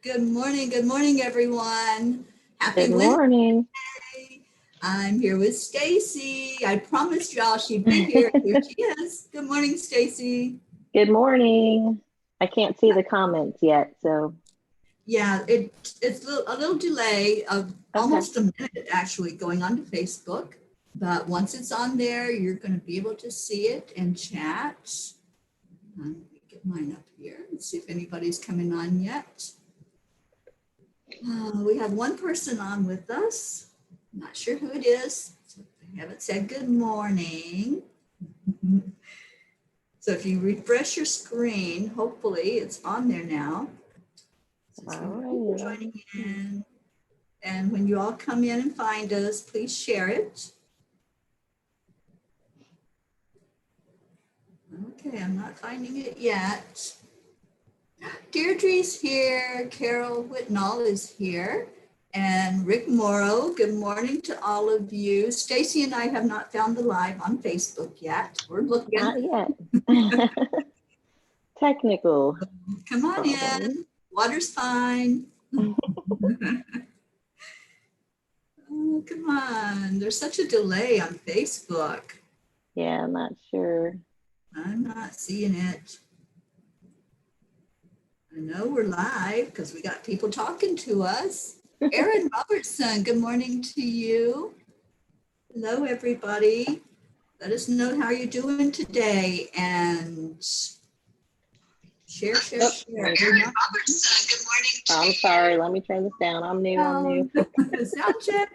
Good morning, everyone. Happy Good Wednesday. morning. I'm here with Stacy. I promised y'all she'd be here. Here she is. Good morning, Stacy. Good morning. I can't see the comments yet, so Yeah, it's a little delay of okay. almost a minute actually going on to Facebook. But once it's on there, you're going to be able to see it and chat. Let me get mine up here and see if anybody's coming on yet. We have one person on with us. Not sure who it is. I haven't said good morning. So if you refresh your screen, hopefully it's on there now. All right. Joining in. And when you all come in and find us, please share it. Okay, I'm not finding it yet. Deirdre's here. Carol Whitnall is here. And Rick Morrow, good morning to all of you. Stacy and I have not found the live on Facebook yet. We're looking. Not yet. Technical. Come on problems. in. Water's fine. Oh, come on. There's such a delay on Facebook. Yeah, I'm not sure. I'm not seeing it. I know we're live because we got people talking to us. Erin Robertson, good morning to you. Hello, everybody. Let us know how you're doing today and share. Erin Robertson, good morning to I'm sorry. Let me turn this down. I'm new. Sound check.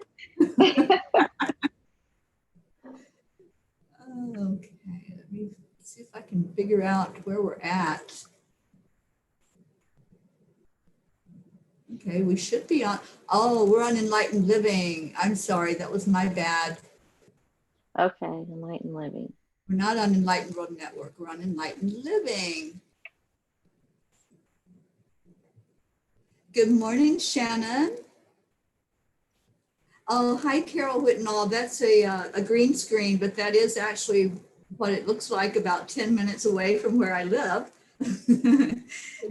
Okay, let me see if I can figure out where we're at. Okay, we should be on. Oh, we're on Enlightened Living. I'm sorry, that was my bad. Okay, Enlightened Living. We're not on Enlightened Road Network. We're on Enlightened Living. Good morning, Shannon. Oh, hi, Carol Whitnall. That's a green screen, but that is actually what it looks like about 10 minutes away from where I live.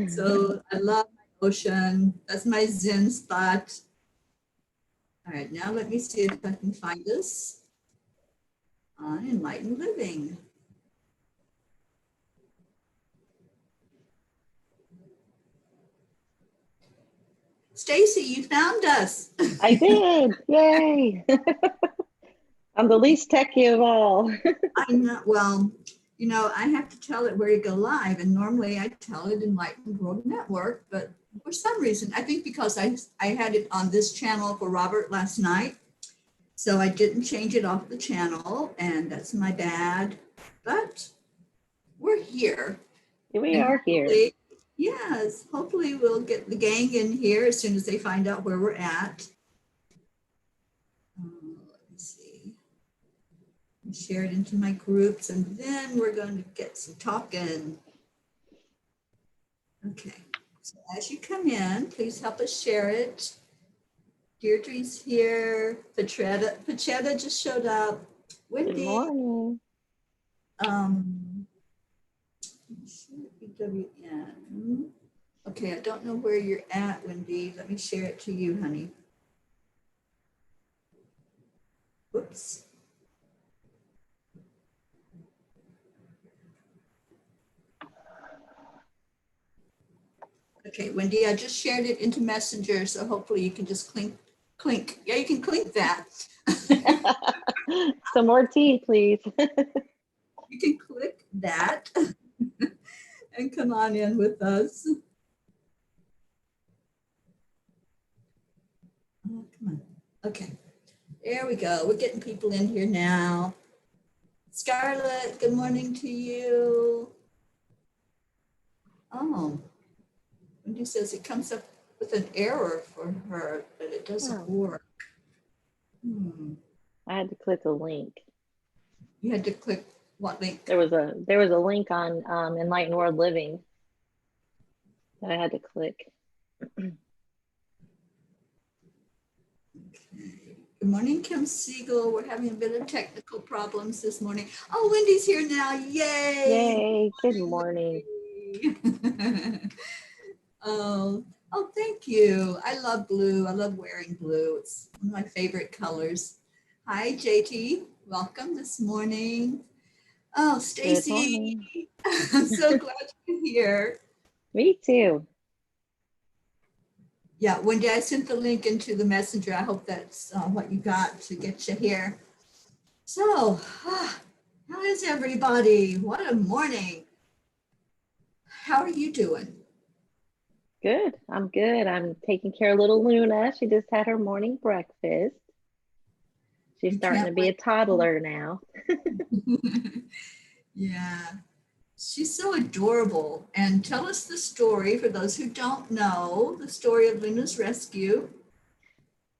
So I love my ocean. That's my Zen spot. All right, now let me see if I can find this on Enlightened Living. Stacy, you found us. I did. Yay. I'm the least techie of all. I'm not, well, you know, I have to tell it where to go live, and normally I tell it Enlightened World Network, but for some reason, I think because I had it on this channel for Robert last night, so I didn't change it off the channel, and that's my bad, but we're here. We are here. Yes, hopefully we'll get the gang in here as soon as they find out where we're at. Let me see. Share it into my groups, and then we're going to get some talking. Okay, so as you come in, please help us share it. Deirdre's here. Pachetta just showed up. Wendy. Good morning. BWN. Okay, I don't know where you're at, Wendy. Let me share it to you, honey. Whoops. Okay, Wendy, I just shared it into Messenger, so hopefully you can just clink. Yeah, you can clink that. Some more tea, please. You can click that and come on in with us. Oh, come on. Okay, there we go. We're getting people in here now. Scarlett, good morning to you. Oh, Wendy says it comes up with an error for her, but it doesn't work. I had to click a link. You had to click what link? There was a link on Enlightened World Living that I had to click. Okay. Good morning, Kim Siegel. We're having a bit of technical problems this morning. Oh, Wendy's here now. Yay! Yay! Good morning. Oh, Oh, thank you. I love blue. I love wearing blue. It's one of my favorite colors. Hi, JT. Welcome this morning. Oh, Good Stacy, morning. I'm so glad you're here. Me too. Yeah, Wendy, I sent the link into the messenger. I hope that's what you got to get you here. So, how is everybody? What a morning. How are you doing? Good. I'm good. I'm taking care of little Luna. She just had her morning breakfast. She's You starting can't to be a wait. toddler now. Yeah, she's so adorable. And tell us the story for those who don't know the story of Luna's rescue.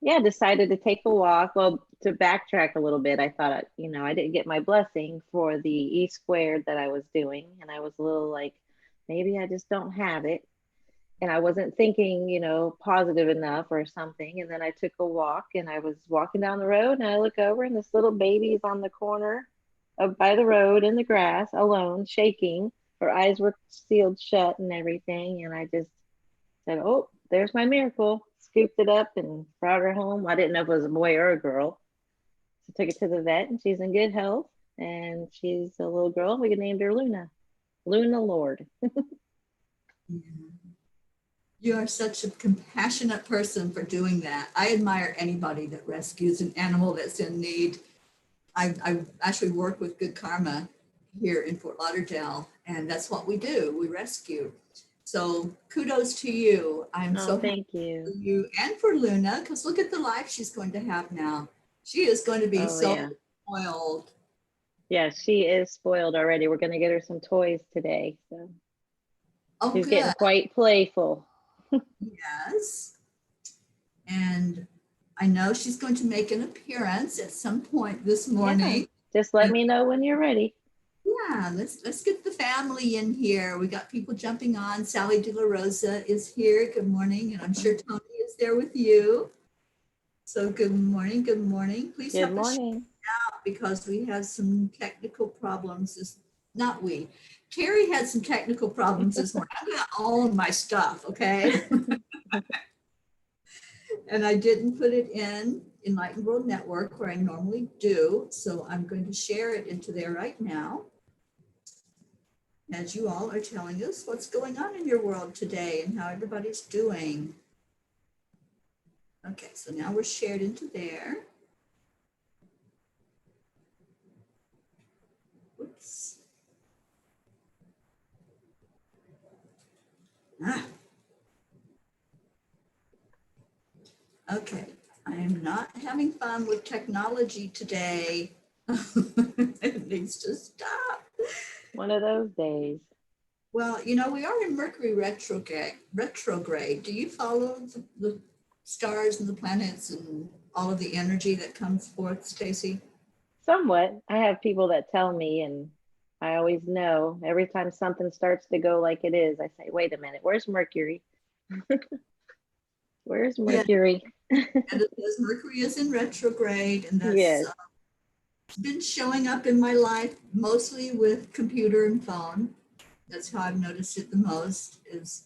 Yeah, decided to take a walk. Well, to backtrack a little bit, I thought, I didn't get my blessing for the E squared that I was doing. And I was a little like, maybe I just don't have it. And I wasn't thinking, positive enough or something. And then I took a walk and I was walking down the road and I look over and this little baby is on the corner of by the road in the grass alone, shaking. Her eyes were sealed shut and everything. And I just said, oh, there's my miracle. Scooped it up and brought her home. I didn't know if it was a boy or a girl. So took it to the vet and she's in good health. And she's a little girl. We named her Luna. Luna Lord. Yeah. You are such a compassionate person for doing that. I admire anybody that rescues an animal that's in need. I actually work with Good Karma here in Fort Lauderdale, and that's what we do. We rescue. So kudos to you. I'm Oh, so happy thank for you. you and for Luna, because look at the life she's going to have now. She is going to be Oh, so yeah. spoiled. Yeah, she is spoiled already. We're going to get her some toys today. So Oh, she's getting good. quite playful. Yes. And I know she's going to make an appearance at some point this Yeah, morning. just let And me know when you're ready. yeah, let's get the family in here. We got people jumping on. Sally De La Rosa is here. Good morning, and I'm sure Tony is there with you. So good morning, good morning. Please Good help us morning. out because we have some technical problems. Not we. Terry had some technical problems this morning. I got all of my stuff, okay? And I didn't put it in Enlightened World Network where I normally do. So I'm going to share it into there right now, as you all are telling us what's going on in your world today and how everybody's doing. Okay, so now we're shared into there. Whoops. Ah, okay, I am not having fun with technology today. It needs to stop. One of those days. Well, you know, we are in Mercury retrograde. Do you follow the stars and the planets and all of the energy that comes forth, Stacy? Somewhat. I have people that tell me, and I always know every time something starts to go like it is, I say, wait a minute, where's Mercury? Where's Yeah, Mercury? and it says Mercury is in retrograde, and that's Yes. been showing up in my life mostly with computer and phone. That's how I've noticed it the most is,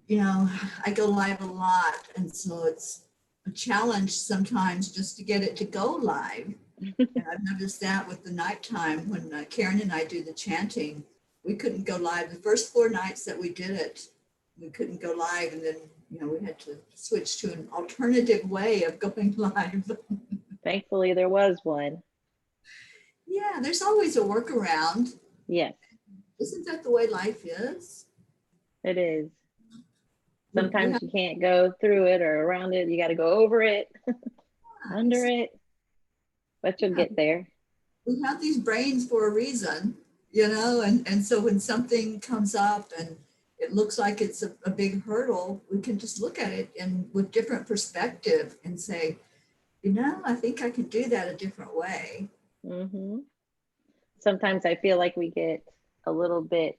you know, I go live a lot. And so it's a challenge sometimes just to get it to go live. And I've noticed that with the nighttime when Karen and I do the chanting, we couldn't go live. The first 4 nights that we did it, we couldn't go live. And then, you know, we had to switch to an alternative way of going live. Thankfully, there was one. Yeah, there's always a workaround. Yes, Isn't that the way life is? it is. We Sometimes have you can't go through it or around it. You got to go over it, under it, but you'll yeah, get there. we have these brains for a reason, you know, and so when something comes up and it looks like it's a big hurdle, we can just look at it and with different perspective and say, you know, I think I can do that a different way. Hmm. Sometimes I feel like we get a little bit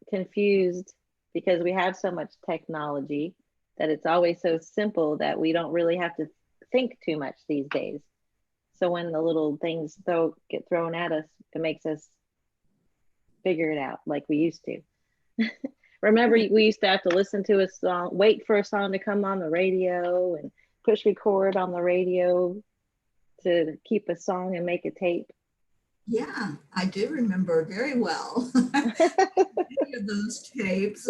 confused because we have so much technology that it's always so simple that we don't really have to think too much these days. So when the little things get thrown at us, it makes us figure it out like we used to. Remember, we used to have to listen to a song, wait for a song to come on the radio, and push record on the radio to keep a song and make a tape. Yeah, I do remember very well many of those tapes.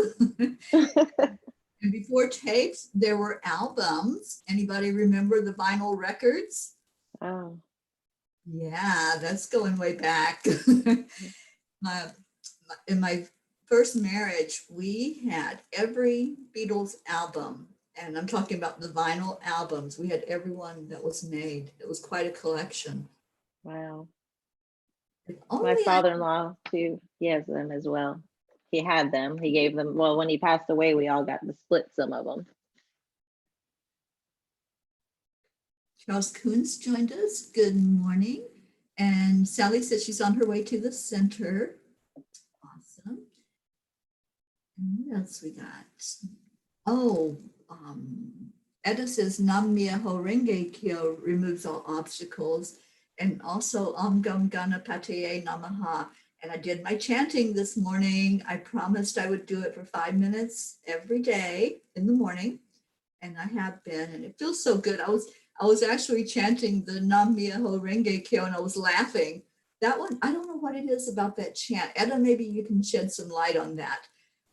And before tapes, there were albums. Anybody remember the vinyl records? Oh, Yeah, that's going way back. my, in my first marriage, we had every Beatles album, and I'm talking about the vinyl albums. We had every one that was made. It was quite a collection. wow. If My only I, father-in-law too, he has them as well. He had them. He gave them, well, when he passed away, we all got to split some of them. Charles Coons joined us. Good morning. And Sally says she's on her way to the center. Awesome. And what else we got? Oh, Etta says Nam Myoho Renge Kyo removes all obstacles. And also Om Gam Ganapataye Namaha. And I did my chanting this morning. I promised I would do it for 5 minutes every day in the morning. And I have been, and it feels so good. I was actually chanting the Nam Myoho Renge Kyo, and I was laughing. That one, I don't know what it is about that chant. Etta, maybe you can shed some light on that.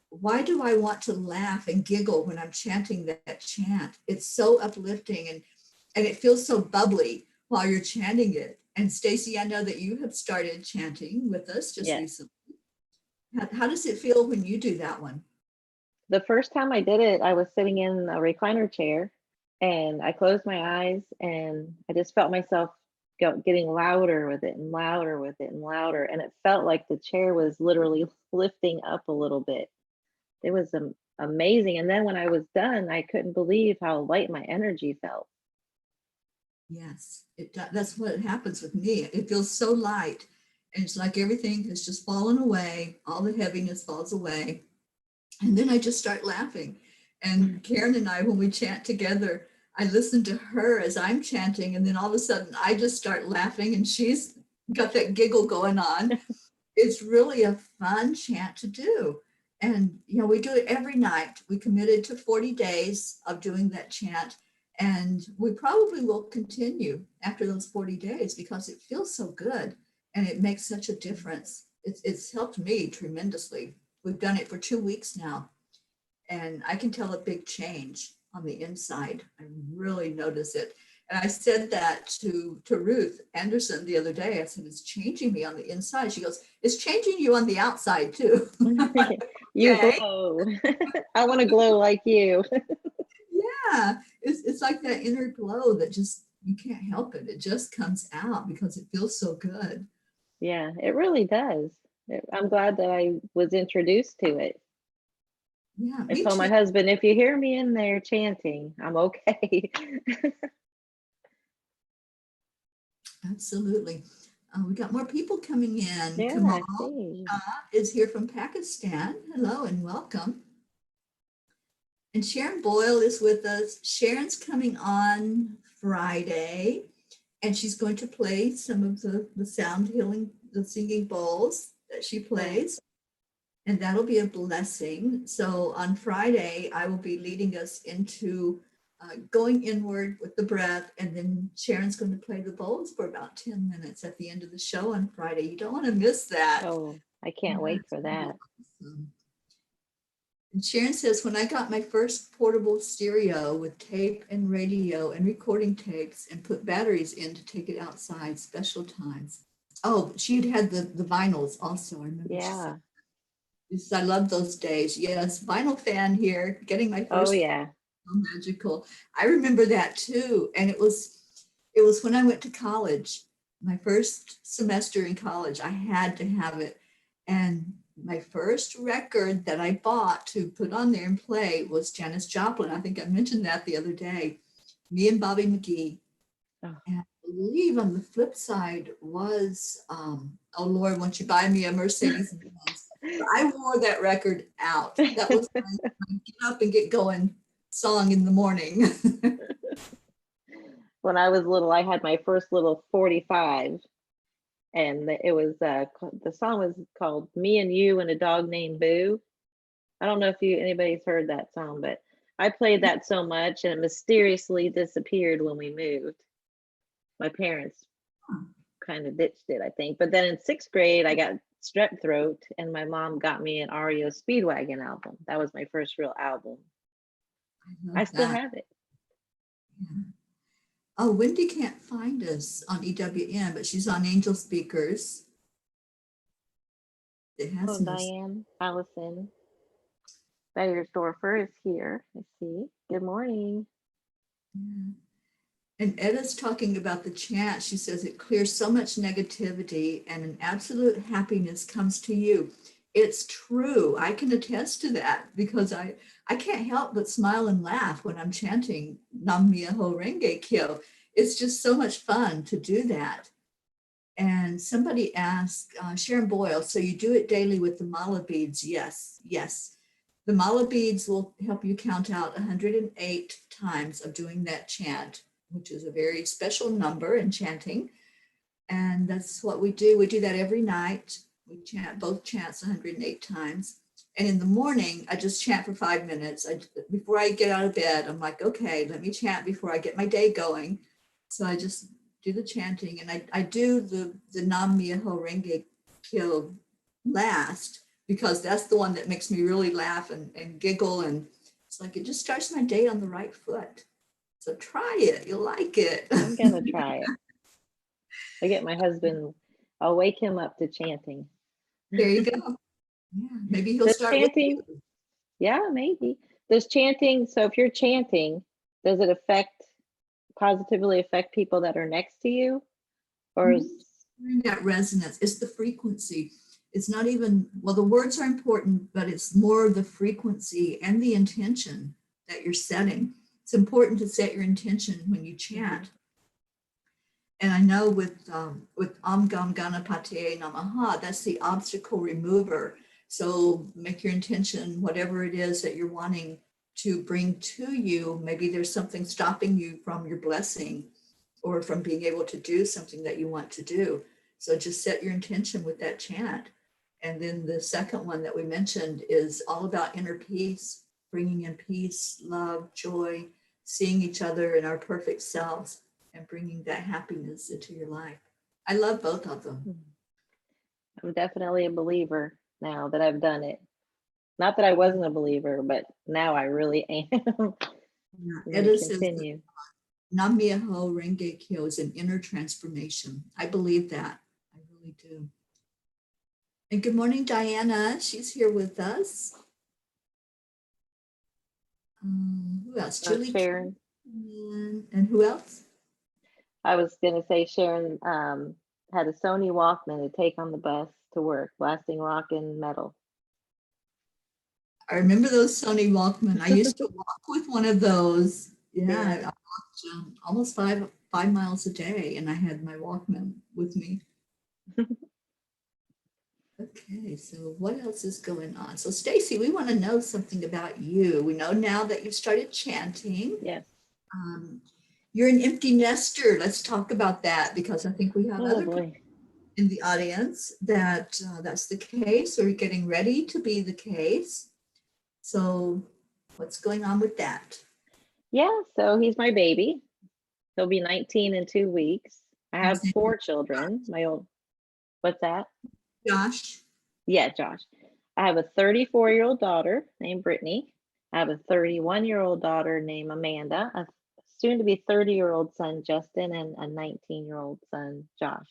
Why do I want to laugh and giggle when I'm chanting that chant? It's so uplifting, and it feels so bubbly while you're chanting it. And Staci, I know that you have started chanting with us just Yes. recently. How does it feel when you do that one? The first time I did it, I was sitting in a recliner chair and I closed my eyes and I just felt myself getting louder with it and louder with it and louder. And it felt like the chair was literally lifting up a little bit. It was amazing. And then when I was done, I couldn't believe how light my energy felt. Yes, that's what happens with me. It feels so light, and it's like everything has just fallen away. All the heaviness falls away. And then I just start laughing. And Karen and I, when we chant together, I listen to her as I'm chanting, and then all of a sudden I just start laughing, and she's got that giggle going on. It's really a fun chant to do. And, we do it every night. We committed to 40 days of doing that chant. And we probably will continue after those 40 days because it feels so good and it makes such a difference. It's helped me tremendously. We've done it for 2 weeks now, and I can tell a big change on the inside. I really notice it. And I said that to Ruth Anderson the other day. I said, it's changing me on the inside. She goes, it's changing you on the outside too. You Okay. glow. I want to glow like you. Yeah, it's like that inner glow that just, you can't help it. It just comes out because it feels so good. Yeah, it really does. I'm glad that I was introduced to it. Yeah, I me told too. my husband, if you hear me in there chanting, I'm okay. Absolutely. We got more people coming in. Yeah, Kamal I see. is here from Pakistan. Hello and welcome. And Sharon Boyle is with us. Sharon's coming on Friday, and she's going to play some of the sound healing, the singing bowls that she plays. And that'll be a blessing. So on Friday, I will be leading us into going inward with the breath. And then Sharon's going to play the bowls for about 10 minutes at the end of the show on Friday. You don't want to miss that. Oh, I can't wait for that. Awesome. And Sharon says, when I got my first portable stereo with tape and radio and recording tapes and put batteries in to take it outside, special times. Oh, she had the vinyls also. I remember. Yeah. I love those days. Yes, vinyl fan here, getting my Oh, first yeah. magical. I remember that too. And it was when I went to college, my first semester in college, I had to have it. And my first record that I bought to put on there and play was Janis Joplin. I think I mentioned that the other day. Me and Bobby McGee. Oh. And I believe on the flip side was, oh Lord, won't you buy me a Mercedes Benz? I wore that record out. That was my get up and get going song in the morning. When I was little, I had my first little 45, and it was the song was called "Me and You and a Dog Named Boo." I don't know if anybody's heard that song, but I played that so much and it mysteriously disappeared when we moved. My parents kind of ditched it, I think. But then in 6th grade, I got strep throat and my mom got me an REO Speedwagon album. That was my first real album. I still have it. Yeah. Oh, Wendy can't find us on EWN, but she's on Angel Speakers. Oh, Diane, Allison. Beyersdorfer is here. I see. Good morning. Yeah. And Edda's talking about the chant. She says it clears so much negativity and an absolute happiness comes to you. It's true. I can attest to that because I can't help but smile and laugh when I'm chanting Nam Myoho Renge Kyo. It's just so much fun to do that. And somebody asked, Sharon Boyle, so you do it daily with the mala beads? Yes, yes. The mala beads will help you count out 108 times of doing that chant, which is a very special number in chanting. And that's what we do. We do that every night. We chant both chants 108 times. And in the morning, I just chant for 5 minutes. Before I get out of bed, I'm like, okay, let me chant before I get my day going. So I just do the chanting, and I do the Nam Myoho Renge Kyo last because that's the one that makes me really laugh and giggle. And it's like, it just starts my day on the right foot. So try it. You'll like it. I'm going to try it. I get my husband, I'll wake him up to chanting. There you go. Yeah, maybe he'll start chanting. With you. Yeah, maybe. Does chanting, so if you're chanting, does it positively affect people that are next to you? Or is that resonance? It's the frequency. It's not even, well, the words are important, but it's more the frequency and the intention that you're setting. It's important to set your intention when you chant. And I know with Om Gam Ganapate Namaha, that's the obstacle remover. So make your intention, whatever it is that you're wanting to bring to you. Maybe there's something stopping you from your blessing or from being able to do something that you want to do. So just set your intention with that chant. And then the second one that we mentioned is all about inner peace, bringing in peace, love, joy, seeing each other in our perfect selves and bringing that happiness into your life. I love both of them. I'm definitely a believer now that I've done it. Not that I wasn't a believer, but now I really am. Yeah, Edda says Nam Myoho Renge Kyo is an inner transformation. I believe that. I really do. And good morning, Diana. She's here with us. Who else? Julie Sharon. And who else? I was going to say Sharon had a Sony Walkman to take on the bus to work, blasting rock and metal. I remember those Sony Walkman. I used to walk with one of those. Yeah, I walked almost five miles a day, and I had my Walkman with me. Okay, so what else is going on? So Staci, we want to know something about you. We know now that you've started chanting. Yes. You're an empty nester. Let's talk about that because I think we have other people in the audience that that's the case or getting ready to be the case. So what's going on with that? Yeah, so he's my baby. He'll be 19 in 2 weeks. I have 4 children. What's that? Josh. Yeah, Josh. I have a 34-year-old daughter named Brittany. I have a 31-year-old daughter named Amanda, a soon-to-be 30-year-old son, Justin, and a 19-year-old son, Josh.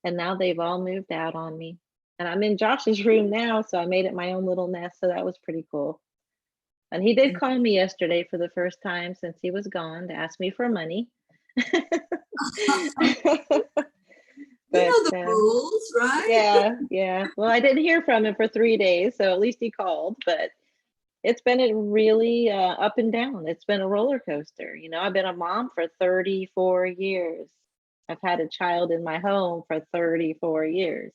And now they've all moved out on me. And I'm in Josh's room now, so I made it my own little nest, so that was pretty cool. And he did call me yesterday for the first time since he was gone to ask me for money. But, you know the rules, right? Yeah. Well, I didn't hear from him for 3 days, so at least he called. But it's been a really up and down. It's been a roller coaster. You know, I've been a mom for 34 years. I've had a child in my home for 34 years.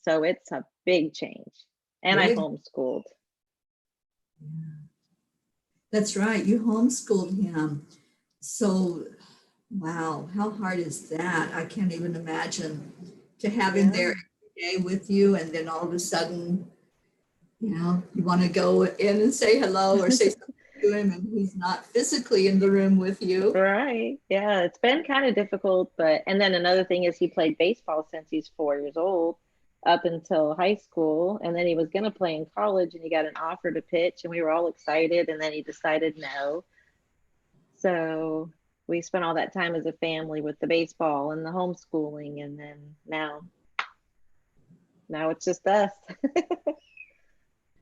So it's a big change. And I homeschooled. Yeah. That's right. You homeschooled him. So wow, how hard is that? I can't even imagine to have him there every day with you, and then all of a sudden you want to go in and say hello or say something to him, and he's not physically in the room with you. Right. Yeah, it's been kind of difficult, but and then another thing is he played baseball since he's 4 years old up until high school, and then he was going to play in college and he got an offer to pitch and we were all excited and then he decided no. So we spent all that time as a family with the baseball and the homeschooling, and then now it's just us.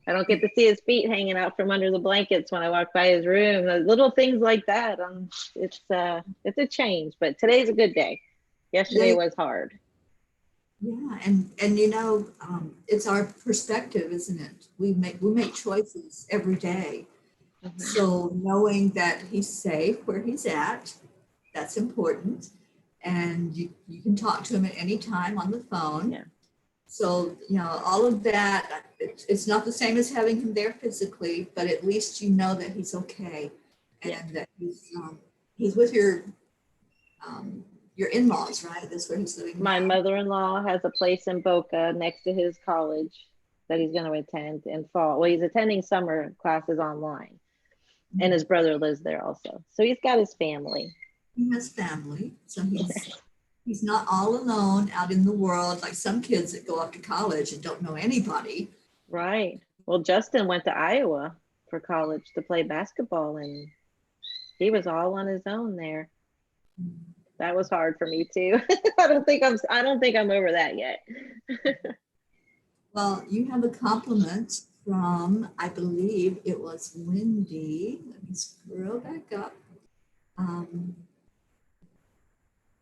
I don't get to see his feet hanging out from under the blankets when I walk by his room. Little things like that. It's a change, but today's a good day. Yesterday was hard. Yeah, and it's our perspective, isn't it? We make choices every day. Mm-hmm. So knowing that he's safe where he's at, that's important. And you can talk to him at any time on the phone. Yeah. So, all of that, it's not the same as having him there physically, but at least you know that he's okay, and that he's with your in-laws, right? That's where he's living My now. mother-in-law has a place in Boca next to his college that he's going to attend in fall. Well, he's attending summer classes online, and his brother lives there also. So he's got his family. He has family, so he's not all alone out in the world like some kids that go off to college and don't know anybody. Right. Well, Justin went to Iowa for college to play basketball, and he was all on his own there. That was hard for me too. I don't think I'm over that yet. Well, you have a compliment from, I believe it was Wendy. Let me scroll back up.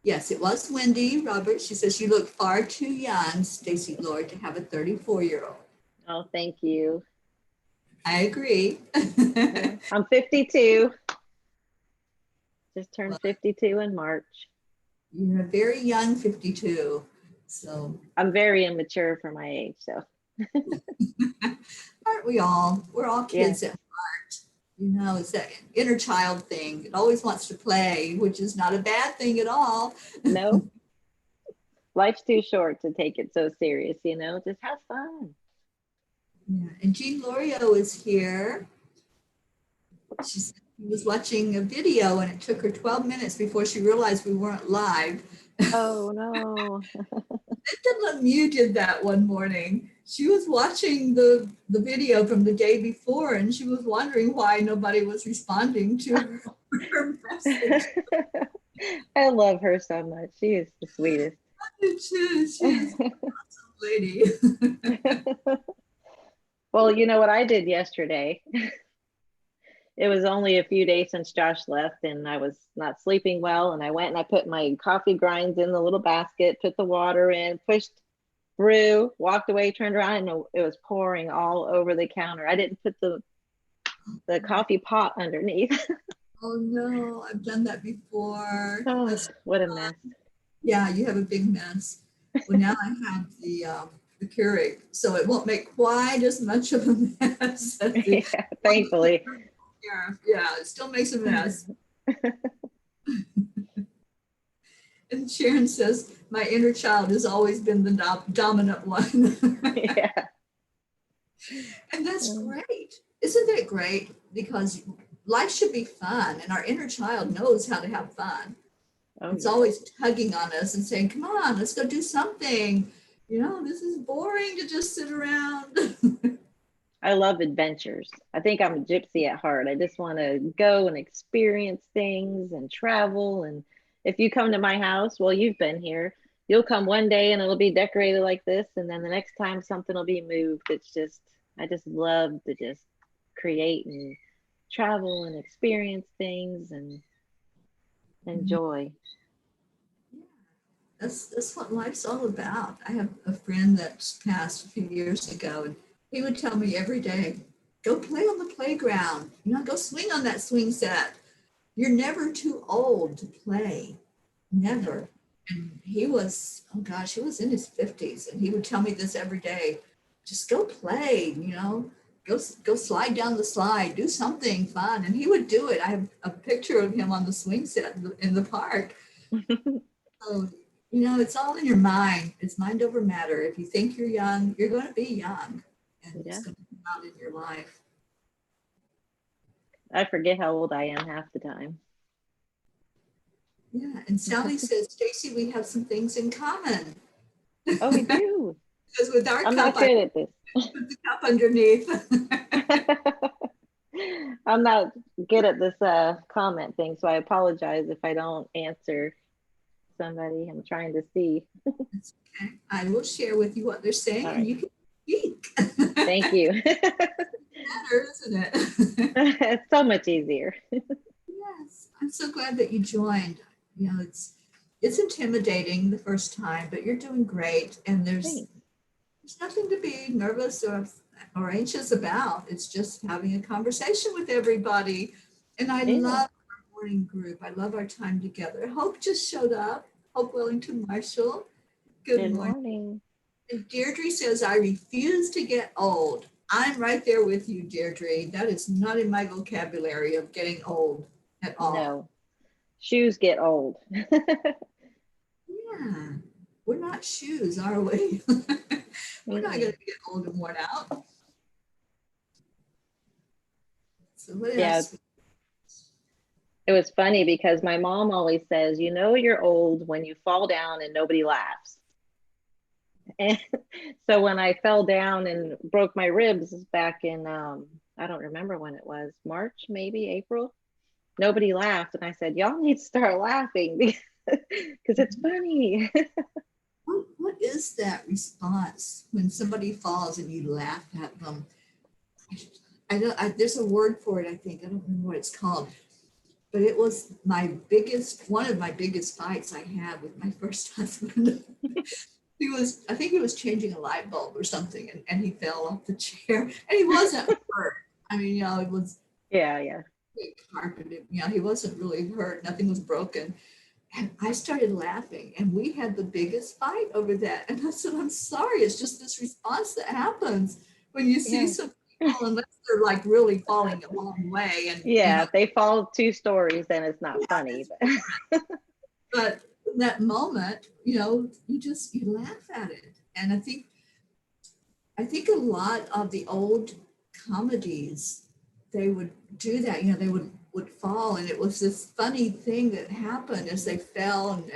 Yes, it was Wendy Roberts. She says, "You look far too young, Staci Lord, to have a 34-year-old. Oh, thank you. I agree. I'm 52. Just turned 52 in March. You're a very young 52. So I'm very immature for my age, so. Aren't we all? We're all kids at heart. It's that inner child thing. It always wants to play, which is not a bad thing at all. No. Life's too short to take it so serious, just have fun. Yeah. And Jean Lorio is here. She was watching a video and it took her 12 minutes before she realized we weren't live. Oh, no. Linda Lemieux did that one morning. She was watching the video from the day before and she was wondering why nobody was responding to her message. I love her so much. She is the sweetest. She is an awesome lady. Well, you know what I did yesterday? It was only a few days since Josh left and I was not sleeping well. And I went and I put my coffee grinds in the little basket, put the water in, pushed brew, walked away, turned around, and it was pouring all over the counter. I didn't put the coffee pot underneath. Oh no, I've done that before. Oh, what a mess. Yeah, you have a big mess. Well, now I have the Keurig, so it won't make quite as much of a mess. Yeah, thankfully. Yeah, it still makes a mess. And Sharon says, my inner child has always been the dominant one. Yeah. And that's great. Isn't that great? Because life should be fun, and our inner child knows how to have fun. Oh, it's always tugging on us and saying, come on, let's go do something. This is boring to just sit around. I love adventures. I think I'm a gypsy at heart. I just want to go and experience things and travel. And if you come to my house, well, you've been here. You'll come one day and it'll be decorated like this. And then the next time something will be moved. I just love to just create and travel and experience things and enjoy. That's what life's all about. I have a friend that's passed a few years ago, and he would tell me every day, go play on the playground, go swing on that swing set. You're never too old to play, never. And he was in his 50s, and he would tell me this every day, just go play, go slide down the slide, do something fun. And he would do it. I have a picture of him on the swing set in the park. So, it's all in your mind. It's mind over matter. If you think you're young, you're going to be young. And it's going to be out in your life. I forget how old I am half the time. Yeah, and Sally says, Stacy, we have some things in common. Oh, we do. Because with our I'm cup, not good at this. put the cup underneath. I'm not good at this comment thing, so I apologize if I don't answer somebody. I'm trying to see. That's okay. I will share with you what they're saying, All and right. you can speak. Thank you. Better, isn't it? It's so much easier. Yes, I'm so glad that you joined. You know, it's intimidating the first time, but you're doing great, and there's Thanks. nothing to be nervous or anxious about. It's just having a conversation with everybody. And I Yeah. love our morning group. I love our time together. Hope just showed up. Hope Wellington Marshall. Good Good morning. morning. And Deirdre says, I refuse to get old. I'm right there with you, Deirdre. That is not in my vocabulary of getting old at all. No, shoes get old. Yeah, we're not shoes, are we? We're not going to get old and worn out. So what else? It was funny because my mom always says, you know, you're old when you fall down and nobody laughs. And so when I fell down and broke my ribs back in, I don't remember when it was, March, maybe April, nobody laughed. And I said, y'all need to start laughing because it's funny. What is that response when somebody falls and you laugh at them? There's a word for it, I think. I don't remember what it's called. But it was one of my biggest fights I had with my first husband. I think he was changing a light bulb or something, and he fell off the chair, and he wasn't hurt. I mean, you know, it was Yeah. carpeted. You know, he wasn't really hurt. Nothing was broken. And I started laughing, and we had the biggest fight over that. And I said, I'm sorry, it's just this response that happens when you see some people, unless they're like really falling a long way. And yeah, if they fall 2 stories, then it's not funny. But that moment, you know, you laugh at it. And I think a lot of the old comedies, they would do that, you know, they would fall, and it was this funny thing that happened as they fell and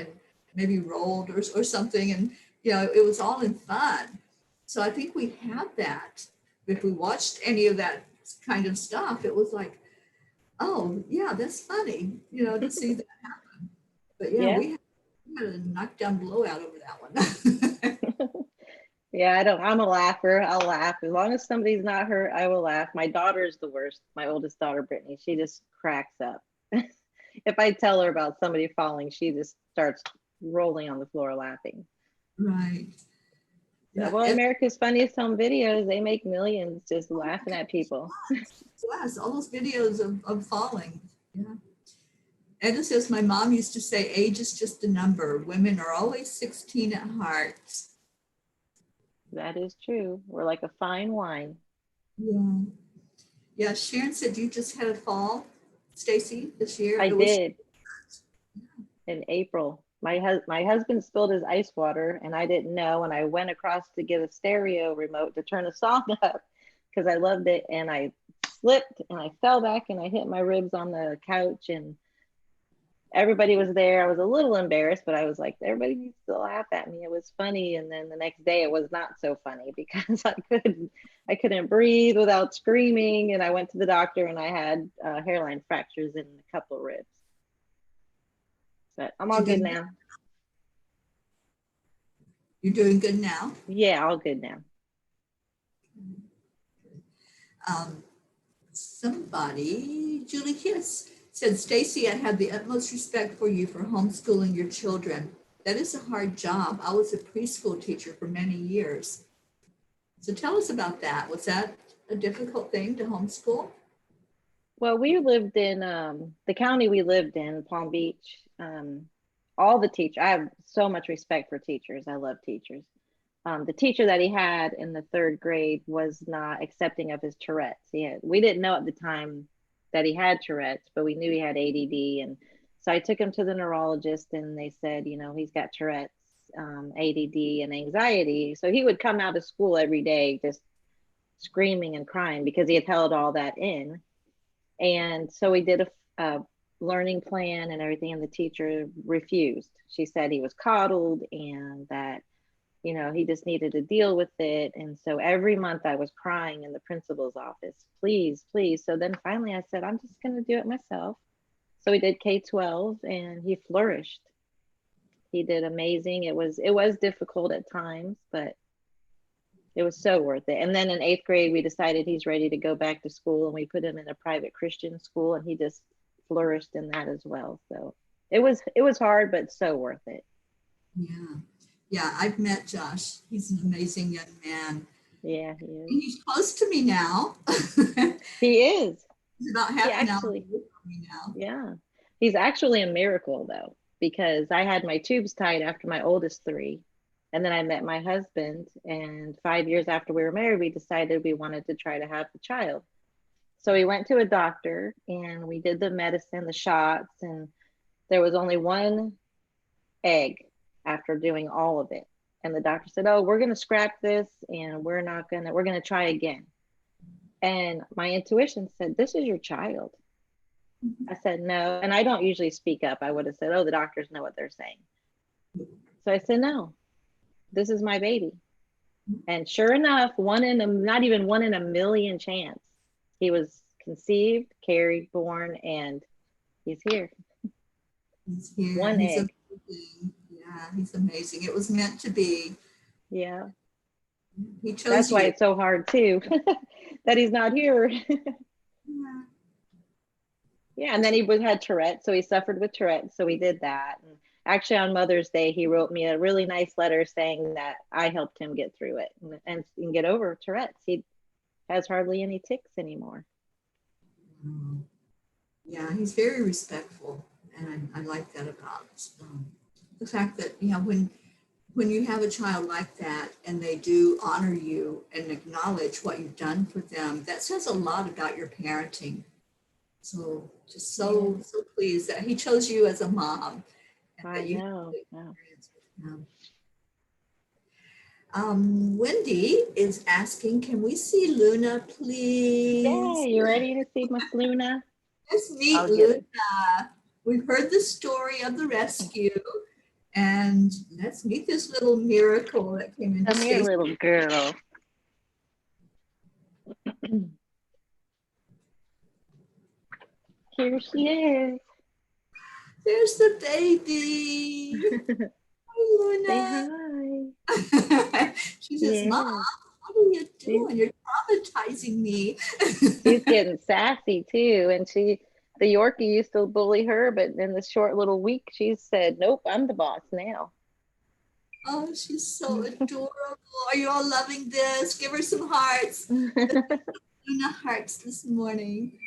maybe rolled or something. And, you know, it was all in fun. So I think we had that. If we watched any of that kind of stuff, it was like, oh, yeah, that's funny, you know, to see that happen. But yeah, we had a knockdown blowout over that one. Yeah, I'm a laugher. I'll laugh. As long as somebody's not hurt, I will laugh. My daughter's the worst. My oldest daughter, Brittany, she just cracks up. If I tell her about somebody falling, she just starts rolling on the floor laughing. Right. Yeah, well, America's Funniest Home Videos, they make millions just laughing at people. Yes, all those videos of falling. Yeah. Edna says, my mom used to say, age is just a number. Women are always 16 at heart. That is true. We're like a fine wine. Yeah. Yeah, Sharon said you just had a fall, Stacy, this year. I did. In April. My husband spilled his ice water and I didn't know, and I went across to get a stereo remote to turn a song up because I loved it, and I slipped and I fell back and I hit my ribs on the couch, and everybody was there. I was a little embarrassed, but I was like, everybody needs to laugh at me. It was funny. And then the next day it was not so funny because I couldn't breathe without screaming, and I went to the doctor and I had hairline fractures in a couple of ribs. But I'm all good now. You're doing good now? Yeah, all good now. Somebody, Julie Kiss, said, Stacy, I have the utmost respect for you for homeschooling your children. That is a hard job. I was a preschool teacher for many years. So tell us about that. Was that a difficult thing to homeschool? Well, we lived in the county we lived in, Palm Beach. All the teachers, I have so much respect for teachers. I love teachers. The teacher that he had in the 3rd grade was not accepting of his Tourette's. We didn't know at the time that he had Tourette's, but we knew he had ADD. And so I took him to the neurologist, and they said, you know, he's got Tourette's, ADD, and anxiety. So he would come out of school every day just screaming and crying because he had held all that in. And so we did a learning plan and everything, and the teacher refused. She said he was coddled and that, you know, he just needed to deal with it. And so every month I was crying in the principal's office, please, please. So then finally I said, I'm just going to do it myself. So we did K-12 and he flourished. He did amazing. It was difficult at times, but it was so worth it. And then in 8th grade, we decided he's ready to go back to school, and we put him in a private Christian school, and he just flourished in that as well. So it was hard, but so worth it. Yeah. Yeah, I've met Josh. He's an amazing young man. Yeah, he is. He's close to me now. He is. He's about half an hour away from me now. Yeah. He's actually a miracle though, because I had my tubes tied after my oldest 3. And then I met my husband, and 5 years after we were married, we decided we wanted to try to have a child. So we went to a doctor and we did the medicine, the shots, and there was only 1 egg after doing all of it. And the doctor said, oh, we're going to scrap this and we're going to try again. And my intuition said, this is your child. I said, no. And I don't usually speak up. I would have said, oh, the doctors know what they're saying. So I said, no, this is my baby. And sure enough, not even 1 in a million chance, he was conceived, carried, born, and he's here. He's here. 1 egg. Amazing. Yeah, he's amazing. It was meant to be. Yeah. He chose That's you. why it's so hard too, that he's not here. Yeah. Yeah, and then he had Tourette's, so he suffered with Tourette's, so we did that. And actually on Mother's Day, he wrote me a really nice letter saying that I helped him get through it and get over Tourette's. He has hardly any tics anymore. Yeah, he's very respectful, and I like that about the fact that, you know, when you have a child like that and they do honor you and acknowledge what you've done for them, that says a lot about your parenting. So just so pleased that he chose you as a mom. And I that you know. experience with him. Wendy is asking, can we see Luna, please? Yeah, you ready to see Miss Luna? Let's meet I'll get Luna. it. We've heard the story of the rescue, and let's meet this little miracle that came into Come here, Staci. little girl. Here she is. There's the baby. Hi, Say Luna. hi. She says, Yeah. Mom, what are you doing? You're traumatizing me. She's getting sassy too. And the Yorkie used to bully her, but in this short little week, she said, nope, I'm the boss now. Oh, she's so adorable. Are you all loving this? Give her some hearts. Luna hearts this morning.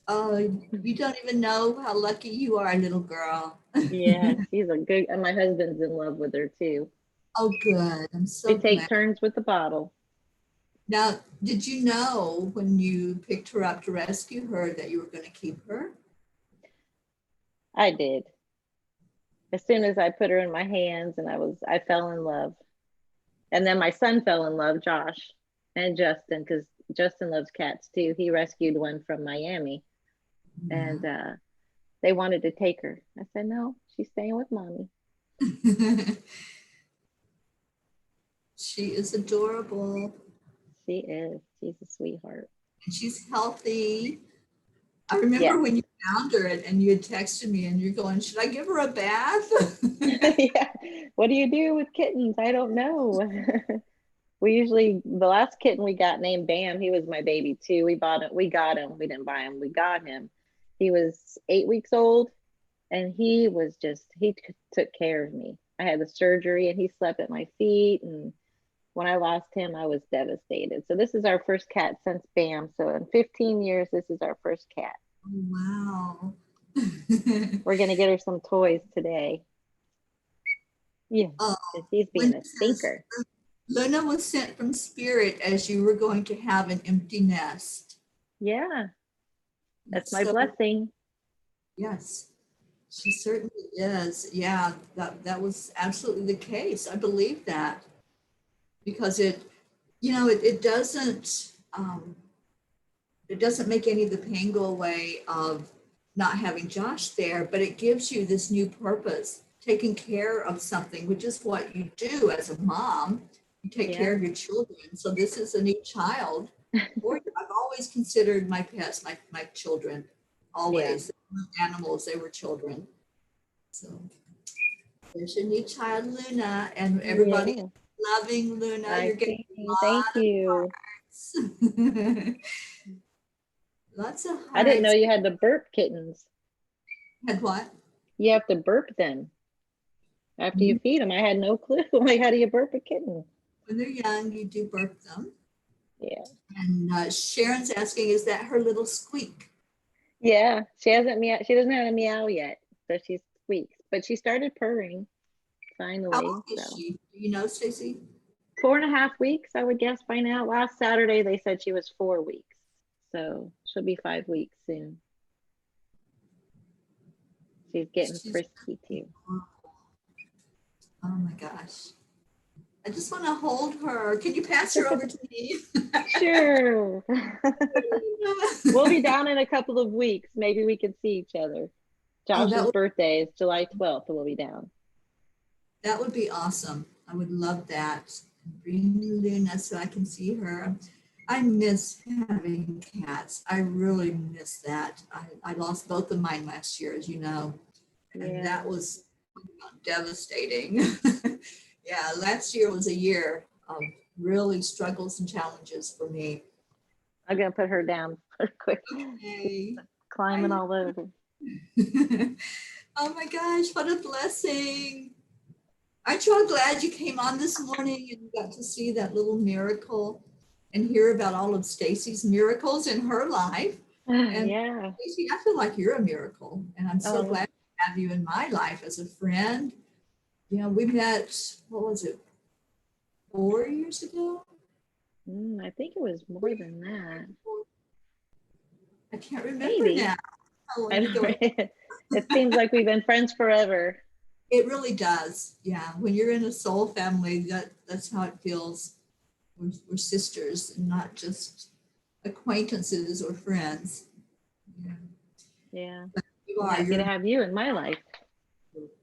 Oh, you don't even know how lucky you are, little girl. Yeah, she's a good, and my husband's in love with her too. Oh, good. I'm so We take glad. turns with the bottle. Now, did you know when you picked her up to rescue her that you were going to keep her? I did. As soon as I put her in my hands, and I fell in love. And then my son fell in love, Josh and Justin, because Justin loves cats too. He rescued one from Miami, and they wanted to take her. I said, no, she's staying with mommy. She is adorable. She is. She's a sweetheart. And she's healthy. I remember when you found her and you had texted me and you're going, should I give her a bath? Yeah. What do you do with kittens? I don't know. The last kitten we got named Bam, he was my baby too. We got him. We didn't buy him. We got him. He was 8 weeks old, and he took care of me. I had the surgery and he slept at my feet. And when I lost him, I was devastated. So this is our first cat since Bam. So in 15 years, this is our first cat. Wow. We're going to get her some toys today. Yeah, he's being a stinker. Luna was sent from Spirit as you were going to have an empty nest. Yeah, that's my blessing. Yes, she certainly is. Yeah, that was absolutely the case. I believe that because it doesn't make any of the pain go away of not having Josh there, but it gives you this new purpose, taking care of something, which is what you do as a mom. You take care of your children. So this is a new child for you. I've always considered my pets my children, always. They weren't animals, they were children. So there's your new child, Luna, and everybody loving Luna. You're getting thank you. Lots of hearts. I didn't know you had to burp kittens. Had what? You have to burp them after you feed them. I had no clue. Like, how do you burp a kitten? When they're young, you do burp them. Yeah. And Sharon's asking, is that her little squeak? Yeah, she hasn't She doesn't have a meow yet, so she squeaks. But she started purring finally. How old is she? Do you know, Staci? 4.5 weeks, I would guess by now. Last Saturday they said she was 4 weeks, so she'll be 5 weeks soon. She's getting frisky too. Oh my gosh. I just want to hold her. Can you pass her over to me? Sure. We'll be down in a couple of weeks. Maybe we can see each other. Josh's birthday is July 12th, and we'll be down. That would be awesome. I would love that. Bring Luna so I can see her. I miss having cats. I really miss that. I lost both of mine last year, as you know, and that was devastating. Yeah, last year was a year of really struggles and challenges for me. I'm going to put her down quick. Okay. Climbing all over. Oh my gosh, what a blessing. Aren't you all glad you came on this morning and you got to see that little miracle and hear about all of Staci's miracles in her life? And yeah. Staci, I feel like you're a miracle, and I'm so glad to have you in my life as a friend. You know, we met, what was it, 4 years ago? I think it was more than that. I can't remember now. How long ago? It seems like we've been friends forever. It really does. Yeah. When you're in a soul family, that's how it feels. We're sisters and not just acquaintances or friends. Yeah. You are. Happy to have you in my life.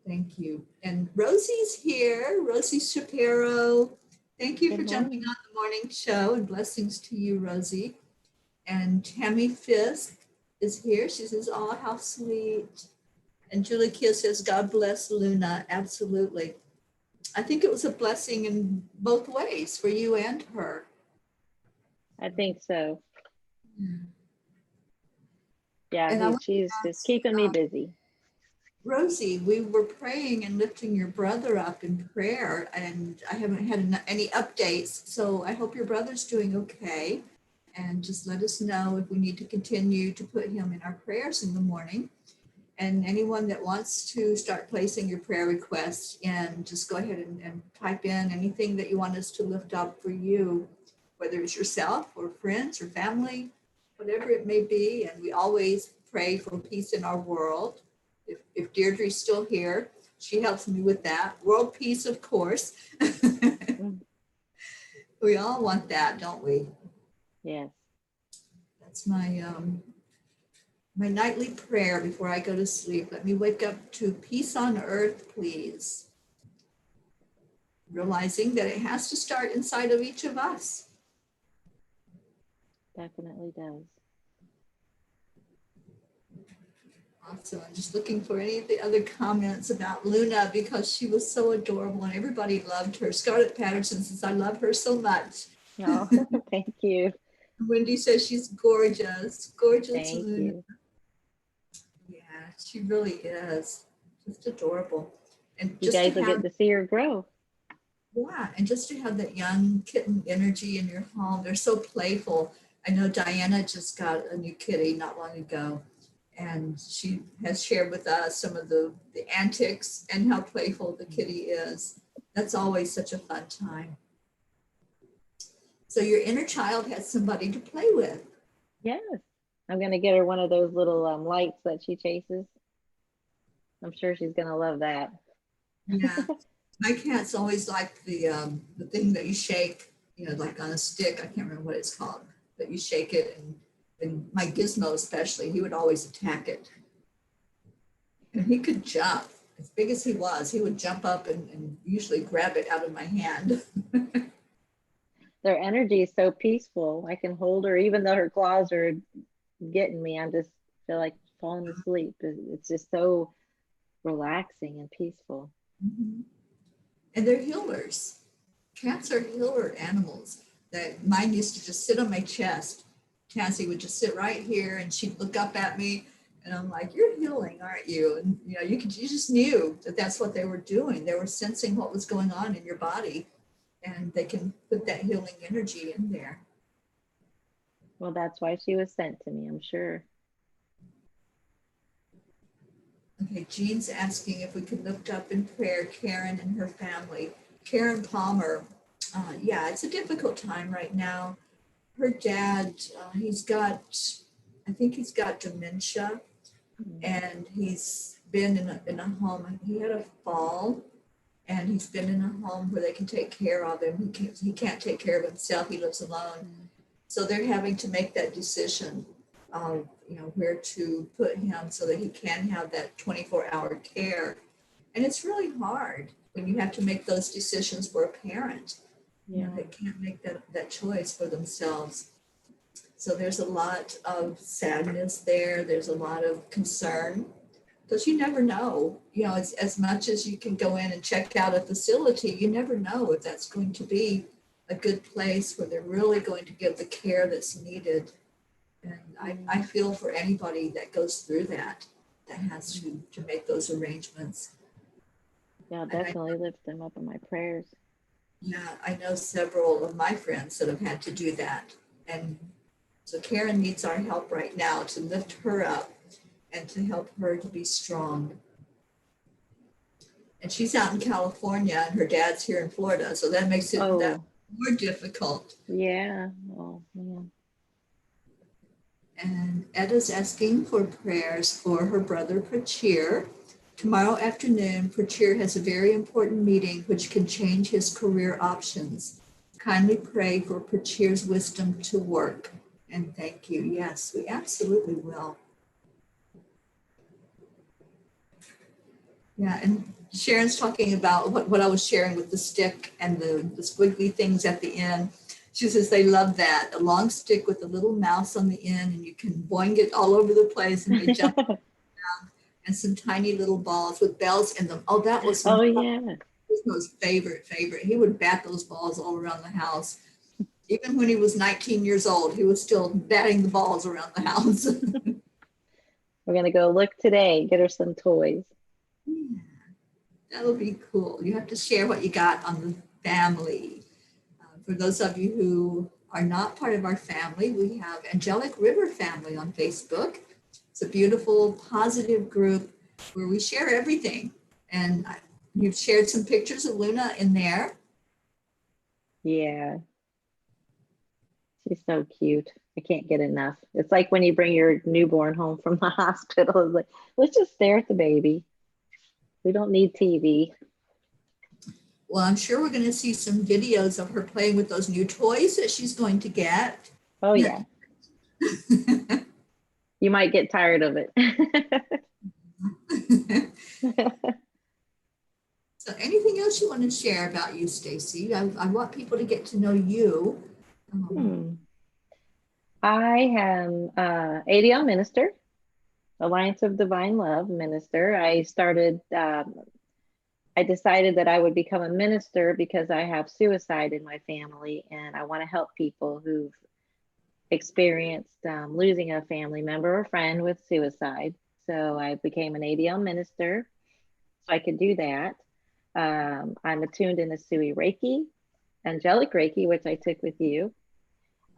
Thank you. And Rosie's here. Rosie Shapiro. Thank you for jumping on the morning show, and blessings to you, Rosie. And Tammy Fisk is here. She says, oh, how sweet. And Julie Kia says, God bless Luna. Absolutely. I think it was a blessing in both ways for you and her. I think so. Yeah, she's just keeping me busy. Rosie, we were praying and lifting your brother up in prayer, and I haven't had any updates. So I hope your brother's doing okay. And just let us know if we need to continue to put him in our prayers in the morning. And anyone that wants to start placing your prayer requests in, just go ahead and type in anything that you want us to lift up for you, whether it's yourself or friends or family, whatever it may be. And we always pray for peace in our world. If Deirdre's still here, she helps me with that. World peace, of course. We all want that, don't we? Yes. That's my my nightly prayer before I go to sleep. Let me wake up to peace on earth, please. Realizing that it has to start inside of each of us. Definitely does. Awesome. I'm just looking for any of the other comments about Luna because she was so adorable and everybody loved her. Scarlett Patterson says, I love her so much. Oh, thank you. Wendy says she's gorgeous. Gorgeous Thank Luna. You. Yeah, she really is. Just adorable. And you guys will get to see her grow. Yeah, and just to have that young kitten energy in your home. They're so playful. I know Diana just got a new kitty not long ago, and she has shared with us some of the antics and how playful the kitty is. That's always such a fun time. So your inner child has somebody to play with. Yes. I'm going to get her one of those little lights that she chases. I'm sure she's going to love that. Yeah. My cats always like the thing that you shake, like on a stick. I can't remember what it's called, but you shake it, and my Gizmo especially, he would always attack it. And he could jump. As big as he was, he would jump up and usually grab it out of my hand. Their energy is so peaceful. I can hold her, even though her claws are getting me. I just feel like falling asleep. It's just so relaxing and peaceful. Mhm. And they're healers. Cats are healer animals. That mine used to just sit on my chest. Cassie would just sit right here, and she'd look up at me, and I'm like, "You're healing, aren't you?" And you just knew that that's what they were doing. They were sensing what was going on in your body, and they can put that healing energy in there. Well, that's why she was sent to me, I'm sure. Okay, Jean's asking if we could lift up in prayer Karen and her family. Karen Palmer, yeah, it's a difficult time right now. Her dad, I think he's got dementia, and he's been in a home. He had a fall, and he's been in a home where they can take care of him. He can't take care of himself. He lives alone. So they're having to make that decision of, where to put him so that he can have that 24-hour care. And it's really hard when you have to make those decisions for a parent. Yeah. They can't make that choice for themselves. So there's a lot of sadness there. There's a lot of concern because you never know, as much as you can go in and check out a facility, you never know if that's going to be a good place where they're really going to give the care that's needed. And I feel for anybody that goes through that has to make those arrangements. Yeah, I'll definitely lift them up in my prayers. Yeah, I know several of my friends that have had to do that. And so Karen needs our help right now to lift her up and to help her to be strong. And she's out in California and her dad's here in Florida. So that makes it that more difficult. Yeah. Oh, yeah. And Edda's asking for prayers for her brother Prachir. Tomorrow afternoon, Prachir has a very important meeting which can change his career options. Kindly pray for Prachir's wisdom to work. And thank you. Yes, we absolutely will. Yeah, and Sharon's talking about what I was sharing with the stick and the squiggly things at the end. She says they love that, a long stick with a little mouse on the end, and you can boing it all over the place, and they jump around, and some tiny little balls with bells in them. Oh, that was yeah. His favorite. He would bat those balls all around the house. Even when he was 19 years old, he was still batting the balls around the house. We're going to go look today, get her some toys. Yeah, that'll be cool. You have to share what you got on the family. For those of you who are not part of our family, we have Angelic River Family on Facebook. It's a beautiful, positive group where we share everything. And you've shared some pictures of Luna in there. Yeah. She's so cute. I can't get enough. It's like when you bring your newborn home from the hospital. It's like, let's just stare at the baby. We don't need TV. Well, I'm sure we're going to see some videos of her playing with those new toys that she's going to get. Oh, yeah. You might get tired of it. So anything else you want to share about you, Staci? I want people to get to know you. I am ADL minister, Alliance of Divine Love minister. I decided that I would become a minister because I have suicide in my family, and I want to help people who've experienced losing a family member or friend with suicide. So I became an ADL minister so I could do that. I'm attuned in the Sui Reiki, Angelic Reiki, which I took with you,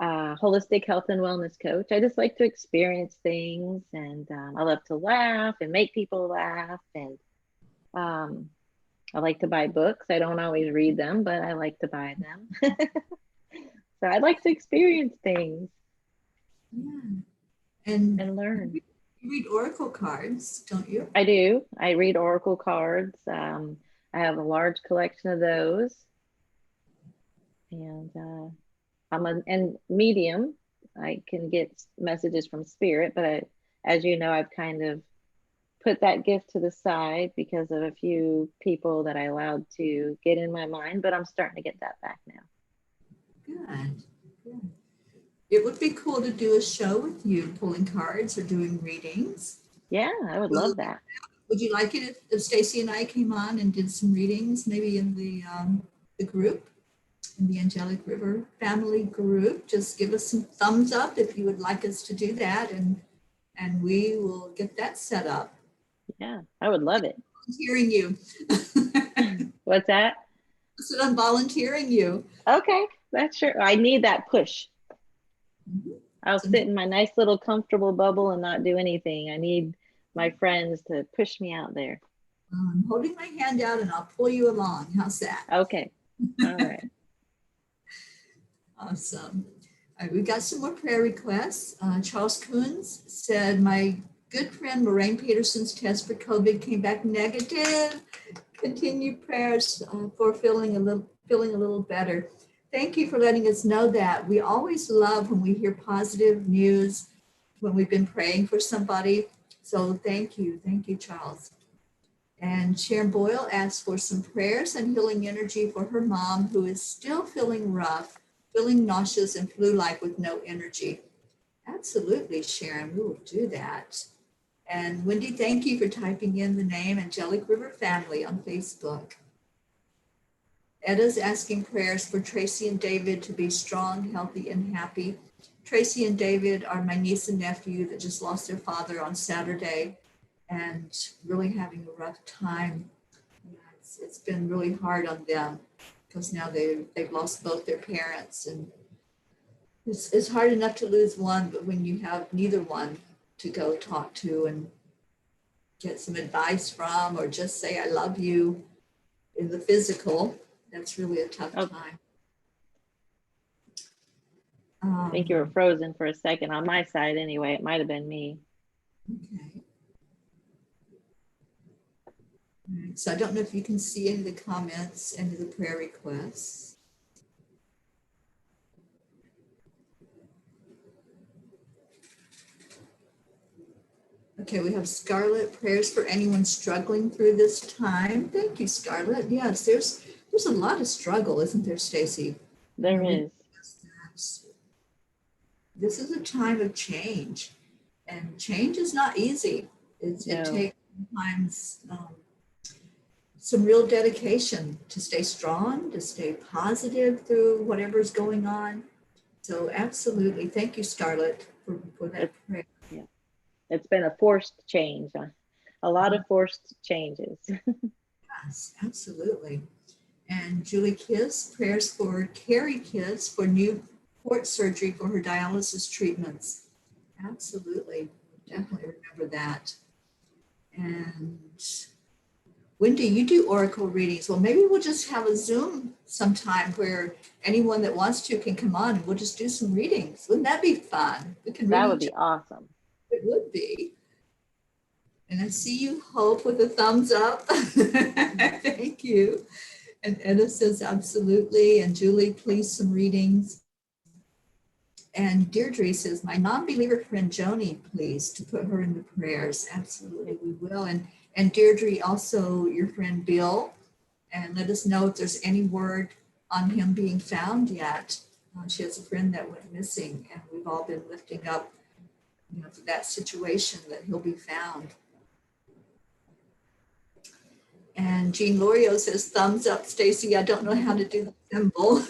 holistic health and wellness coach. I just like to experience things, and I love to laugh and make people laugh, and I like to buy books. I don't always read them, but I like to buy them. So I like to experience things. Yeah. And learn. You read oracle cards, don't you? I do. I read oracle cards. I have a large collection of those. And I'm a medium. I can get messages from spirit, but as you know, I've kind of put that gift to the side because of a few people that I allowed to get in my mind, but I'm starting to get that back now. Good. Good. It would be cool to do a show with you, pulling cards or doing readings. Yeah, I would love that. Would you like it if Staci and I came on and did some readings, maybe in the group, in the Angelic River family group? Just give us some thumbs up if you would like us to do that, and we will get that set up. Yeah, I would love it. Hearing you. What's that? So I'm volunteering you. Okay, that's sure. I need that push. I'll sit in my nice little comfortable bubble and not do anything. I need my friends to push me out there. I'm holding my hand out and I'll pull you along. How's that? Okay. All right. Awesome. All right, we got some more prayer requests. Charles Coons said, my good friend Lorraine Peterson's test for COVID came back negative. Continue prayers for feeling a little better. Thank you for letting us know that. We always love when we hear positive news when we've been praying for somebody. So thank you, Charles. And Sharon Boyle asked for some prayers and healing energy for her mom, who is still feeling rough, feeling nauseous and flu-like with no energy. Absolutely, Sharon, we will do that. And Wendy, thank you for typing in the name Angelic River Family on Facebook. Edda's asking prayers for Tracy and David to be strong, healthy, and happy. Tracy and David are my niece and nephew that just lost their father on Saturday and really having a rough time. It's been really hard on them because now they've lost both their parents, and it's hard enough to lose one, but when you have neither one to go talk to and get some advice from, or just say I love you in the physical, that's really a tough time. I think you were frozen for a second on my side anyway. It might have been me. Okay. So I don't know if you can see any of the comments, any of the prayer requests. Okay, we have Scarlett, prayers for anyone struggling through this time. Thank you, Scarlett. Yes, there's a lot of struggle, isn't there, Staci? There is. This is a time of change, and change is not easy. It takes sometimes some real dedication to stay strong, to stay positive through whatever's going on. So absolutely. Thank you, Scarlett, for that prayer. Yeah. It's been a forced change, a lot of forced changes. Yes, absolutely. And Julie Kiss, prayers for Carrie Kiss for new port surgery for her dialysis treatments. Absolutely. Definitely remember that. And Wendy, you do oracle readings. Well, maybe we'll just have a Zoom sometime where anyone that wants to can come on and we'll just do some readings. Wouldn't that be fun? That would be awesome. It would be. And I see you, Hope, with a thumbs up. Thank you. And Edda says absolutely. And Julie, please, some readings. And Deirdre says, my non-believer friend Joni, please, to put her into prayers. Absolutely, we will. And Deirdre, also your friend Bill, and let us know if there's any word on him being found yet. She has a friend that went missing, and we've all been lifting up, for that situation, that he'll be found. And Jean Lorio says, thumbs up, Staci. I don't know how to do the symbol.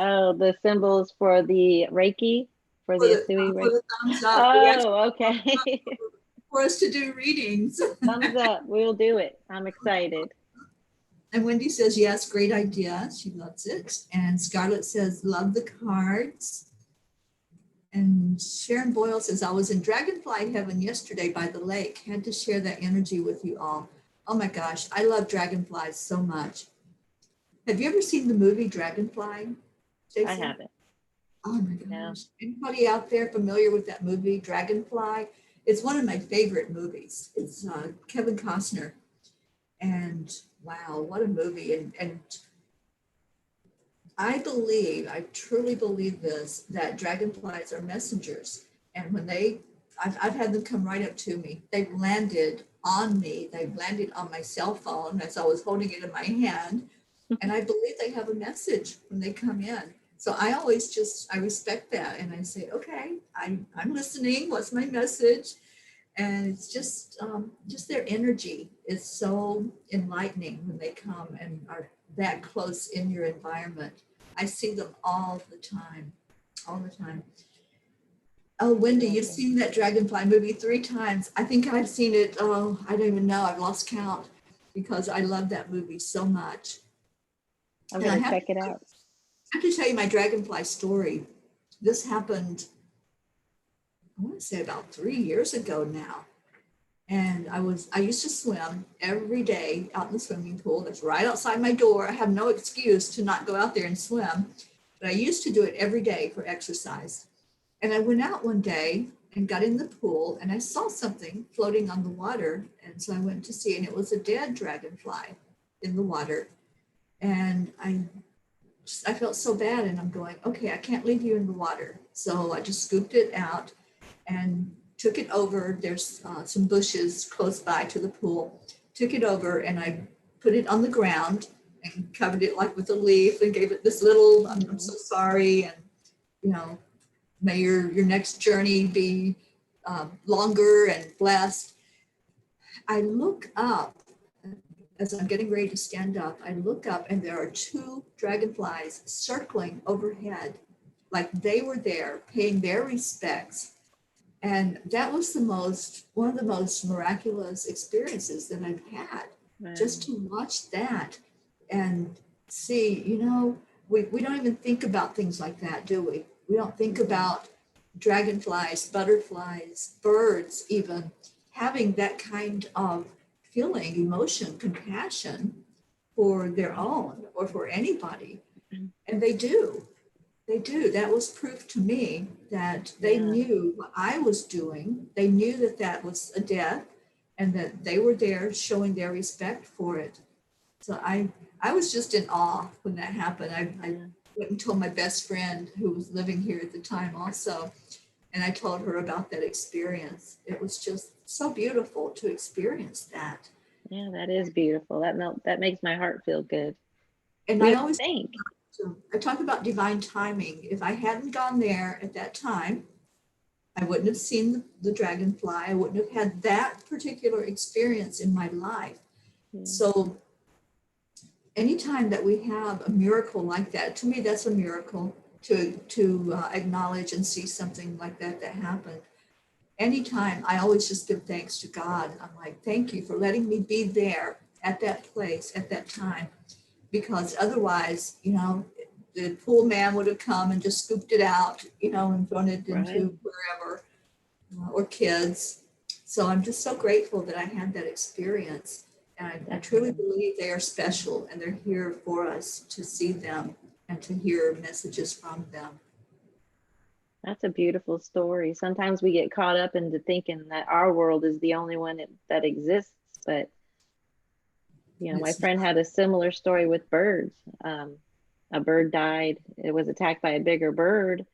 Oh, the symbols for the Reiki, for the Asui Reiki. For the thumbs up. Oh, okay. For us to do readings. Thumbs up. We'll do it. I'm excited. And Wendy says, yes, great idea. She loves it. And Scarlett says, love the cards. And Sharon Boyle says, I was in dragonfly heaven yesterday by the lake. Had to share that energy with you all. Oh my gosh, I love dragonflies so much. Have you ever seen the movie Dragonfly, Staci? I haven't. Oh my gosh. Yeah. Anybody out there familiar with that movie, Dragonfly? It's one of my favorite movies. It's Kevin Costner. And wow, what a movie. And I truly believe this, that dragonflies are messengers. And when I've had them come right up to me. They've landed on me. They've landed on my cell phone as I was holding it in my hand. And I believe they have a message when they come in. So I always I respect that. And I say, okay, I'm listening. What's my message? And it's just their energy is so enlightening when they come and are that close in your environment. I see them all the time, all the time. Oh, Wendy, you've seen that Dragonfly movie 3 times. I think I've seen it, oh, I don't even know. I've lost count because I love that movie so much. I'm And I gonna check it out. have to tell you my Dragonfly story. This happened, I want to say about 3 years ago now. And I used to swim every day out in the swimming pool. That's right outside my door. I have no excuse to not go out there and swim, but I used to do it every day for exercise. And I went out one day and got in the pool and I saw something floating on the water. And so I went to see, and it was a dead dragonfly in the water. And I felt so bad, and I'm going, okay, I can't leave you in the water. So I just scooped it out and took it over. There's some bushes close by to the pool. Took it over and I put it on the ground and covered it like with a leaf and gave it this little, I'm so sorry. And, you know, may your next journey be longer and blessed. I look up as I'm getting ready to stand up. I look up and there are 2 dragonflies circling overhead, like they were there paying their respects. And that was one of the most miraculous experiences that I've had. Wow. Just to watch that and see, we don't even think about things like that, do we? We don't think about dragonflies, butterflies, birds, even having that kind of feeling, emotion, compassion for their own or for anybody. And they do. They do. That was proof to me that they knew what I was doing. They knew that that was a death and that they were there showing their respect for it. So I was just in awe when that happened. I went and told my best friend who was living here at the time also, and I told her about that experience. It was just so beautiful to experience that. Yeah, that is beautiful. That makes my heart feel good. And I always think. I talk about divine timing. If I hadn't gone there at that time, I wouldn't have seen the dragonfly. I wouldn't have had that particular experience in my life. Yeah. So anytime that we have a miracle like that, to me, that's a miracle to acknowledge and see something like that happened. Anytime, I always just give thanks to God. I'm like, thank you for letting me be there at that place at that time. Because otherwise, the pool man would have come and just scooped it out, and thrown it into wherever, or kids. So I'm just so grateful that I had that experience. And I truly believe they are special and they're here for us to see them and to hear messages from them. That's a beautiful story. Sometimes we get caught up into thinking that our world is the only one that exists, but my friend had a similar story with birds. A bird died. It was attacked by a bigger bird,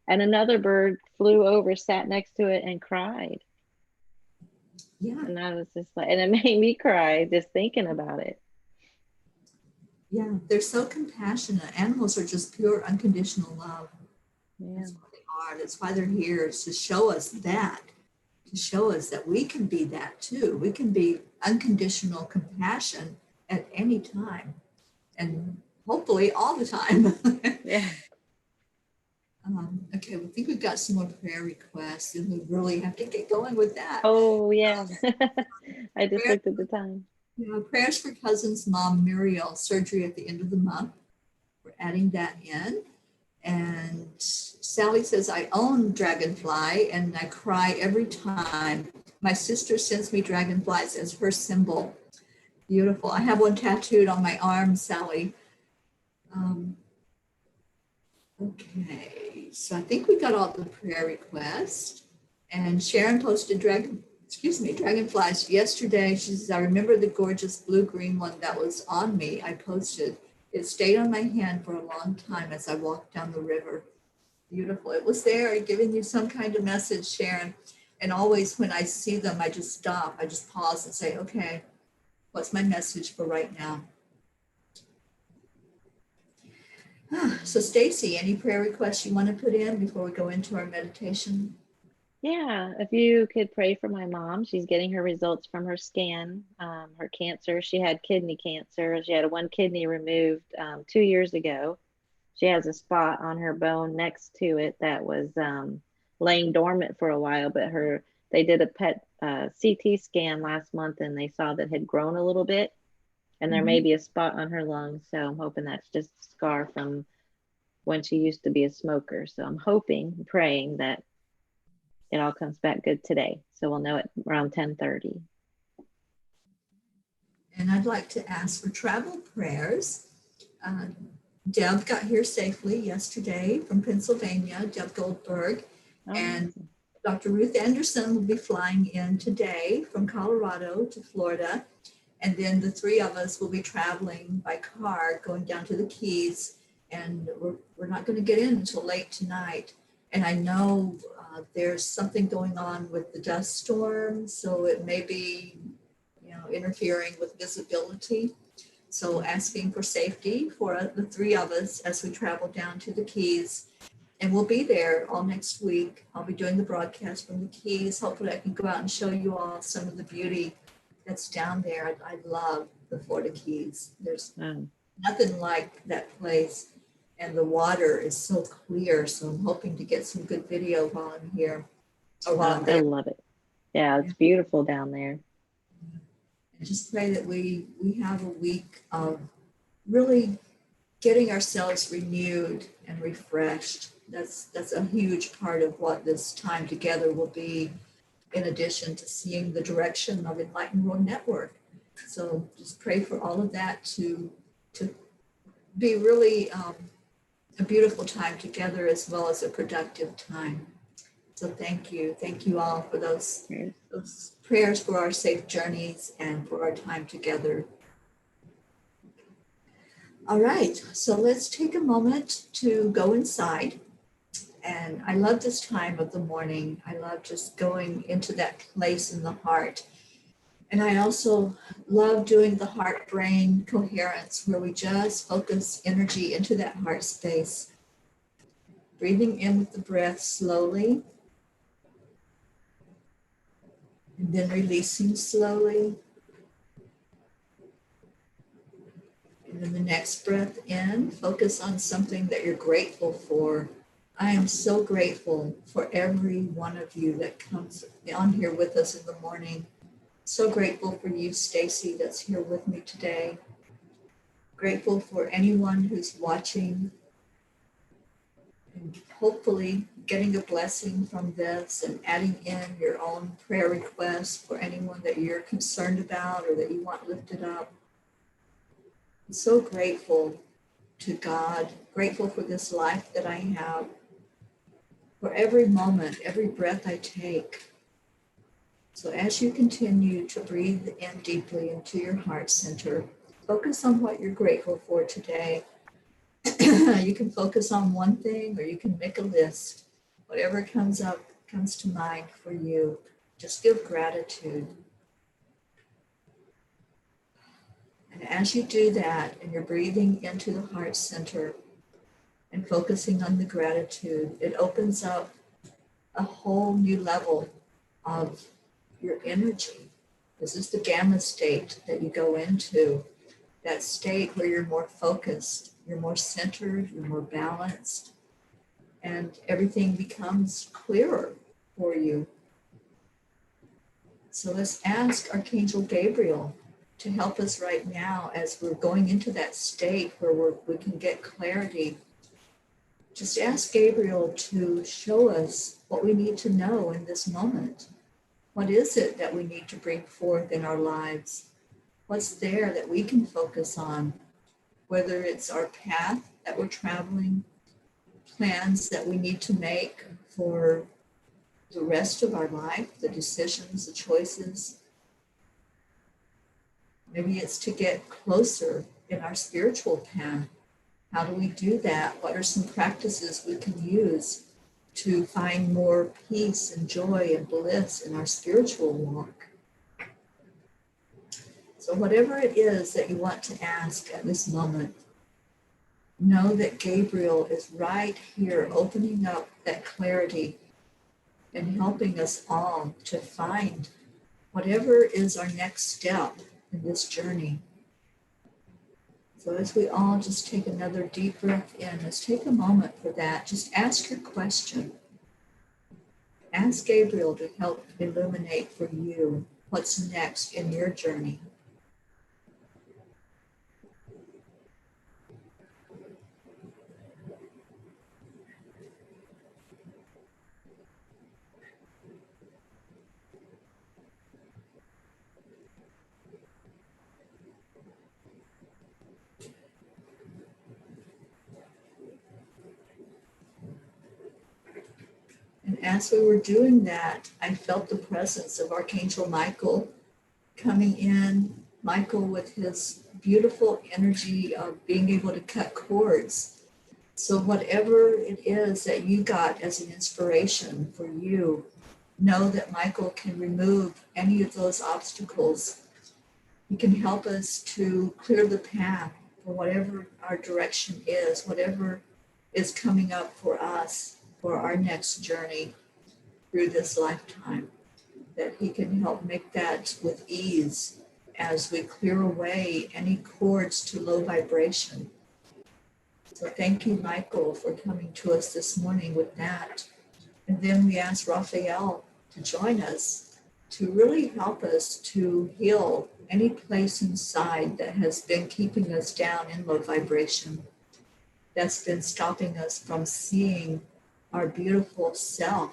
and another bird flew over, sat next to it, and cried. Yeah. And I was just like, and it made me cry just thinking about it. Yeah, they're so compassionate. Animals are just pure unconditional love. Yeah. That's what they are. That's why they're here, is to show us that. To show us that we can be that too. We can be unconditional compassion at any time, and hopefully all the time. Yeah. Okay, I think we've got some more prayer requests, and we really have to get going with that. Oh yeah, I just looked at the time. Prayers for cousin's mom, Muriel, surgery at the end of the month. We're adding that in. And Sally says, I own Dragonfly and I cry every time. My sister sends me dragonflies as her symbol. Beautiful. I have one tattooed on my arm, Sally. Okay, so I think we got all the prayer requests. And Sharon posted dragonflies yesterday. She says, I remember the gorgeous blue-green one that was on me. I posted. It stayed on my hand for a long time as I walked down the river. Beautiful. It was there giving you some kind of message, Sharon. And always when I see them, I just stop. I just pause and say, okay, what's my message for right now? So Staci, any prayer requests you want to put in before we go into our meditation? Yeah, if you could pray for my mom. She's getting her results from her scan, her cancer. She had kidney cancer. She had one kidney removed 2 years ago. She has a spot on her bone next to it that was laying dormant for a while, but they did a PET CT scan last month and they saw that it had grown a little bit, and there may be a spot on her lung. So I'm hoping that's just a scar from when she used to be a smoker. So I'm hoping, praying that it all comes back good today. So we'll know it around 10:30. And I'd like to ask for travel prayers. Deb got here safely yesterday from Pennsylvania, Deb Goldberg, and Dr. Ruth Anderson will be flying in today from Colorado to Florida. And then the three of us will be traveling by car, going down to the Keys, and we're not going to get in until late tonight. And I know there's something going on with the dust storm, so it may be, interfering with visibility. So asking for safety for the three of us as we travel down to the Keys. And we'll be there all next week. I'll be doing the broadcast from the Keys. Hopefully I can go out and show you all some of the beauty that's down there. I love the Florida Keys. There's nothing like that place. And the water is so clear. So I'm hoping to get some good video while I'm here. Or while I'm there. I love it. Yeah, it's beautiful down there. And just pray that we have a week of really getting ourselves renewed and refreshed. That's a huge part of what this time together will be, in addition to seeing the direction of Enlightened World Network. So just pray for all of that to be really a beautiful time together, as well as a productive time. So thank you all for those prayers for our safe journeys and for our time together. All right, so let's take a moment to go inside. And I love this time of the morning. I love just going into that place in the heart. And I also love doing the heart-brain coherence, where we just focus energy into that heart space. Breathing in with the breath slowly. And then releasing slowly. And then the next breath in, focus on something that you're grateful for. I am so grateful for every one of you that comes on here with us in the morning. So grateful for you, Staci, that's here with me today. Grateful for anyone who's watching and hopefully getting a blessing from this and adding in your own prayer requests for anyone that you're concerned about or that you want lifted up. I'm so grateful to God, grateful for this life that I have, for every moment, every breath I take. So as you continue to breathe in deeply into your heart center, focus on what you're grateful for today. You can focus on one thing, or you can make a list. Whatever comes to mind for you. Just give gratitude. And as you do that, and you're breathing into the heart center and focusing on the gratitude, it opens up a whole new level of your energy. This is the gamma state that you go into, that state where you're more focused, you're more centered, you're more balanced, and everything becomes clearer for you. So let's ask Archangel Gabriel to help us right now as we're going into that state where we can get clarity. Just ask Gabriel to show us what we need to know in this moment. What is it that we need to bring forth in our lives? What's there that we can focus on? Whether it's our path that we're traveling, plans that we need to make for the rest of our life, the decisions, the choices. Maybe it's to get closer in our spiritual path. How do we do that? What are some practices we can use to find more peace and joy and bliss in our spiritual walk? So whatever it is that you want to ask at this moment, know that Gabriel is right here opening up that clarity and helping us all to find whatever is our next step in this journey. So as we all just take another deep breath in, let's take a moment for that. Just ask your question. Ask Gabriel to help illuminate for you what's next in your journey. And as we were doing that, I felt the presence of Archangel Michael coming in. Michael with his beautiful energy of being able to cut cords. So whatever it is that you got as an inspiration for you, know that Michael can remove any of those obstacles. He can help us to clear the path for whatever our direction is, whatever is coming up for us for our next journey through this lifetime, that he can help make that with ease as we clear away any cords to low vibration. So thank you, Michael, for coming to us this morning with that. And then we ask Raphael to join us to really help us to heal any place inside that has been keeping us down in low vibration, that's been stopping us from seeing our beautiful self,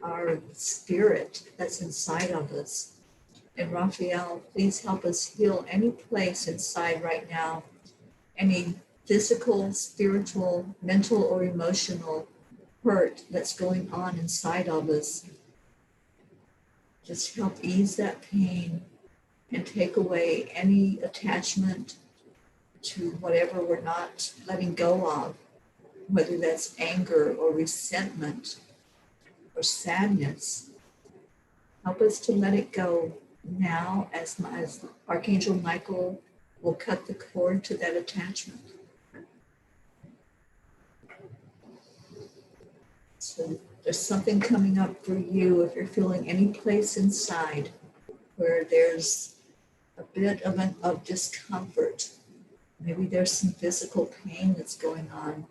our spirit that's inside of us. And Raphael, please help us heal any place inside right now, any physical, spiritual, mental, or emotional hurt that's going on inside of us. Just help ease that pain and take away any attachment to whatever we're not letting go of, whether that's anger or resentment or sadness. Help us to let it go now as Archangel Michael will cut the cord to that attachment. So there's something coming up for you if you're feeling any place inside where there's a bit of discomfort. Maybe there's some physical pain that's going on.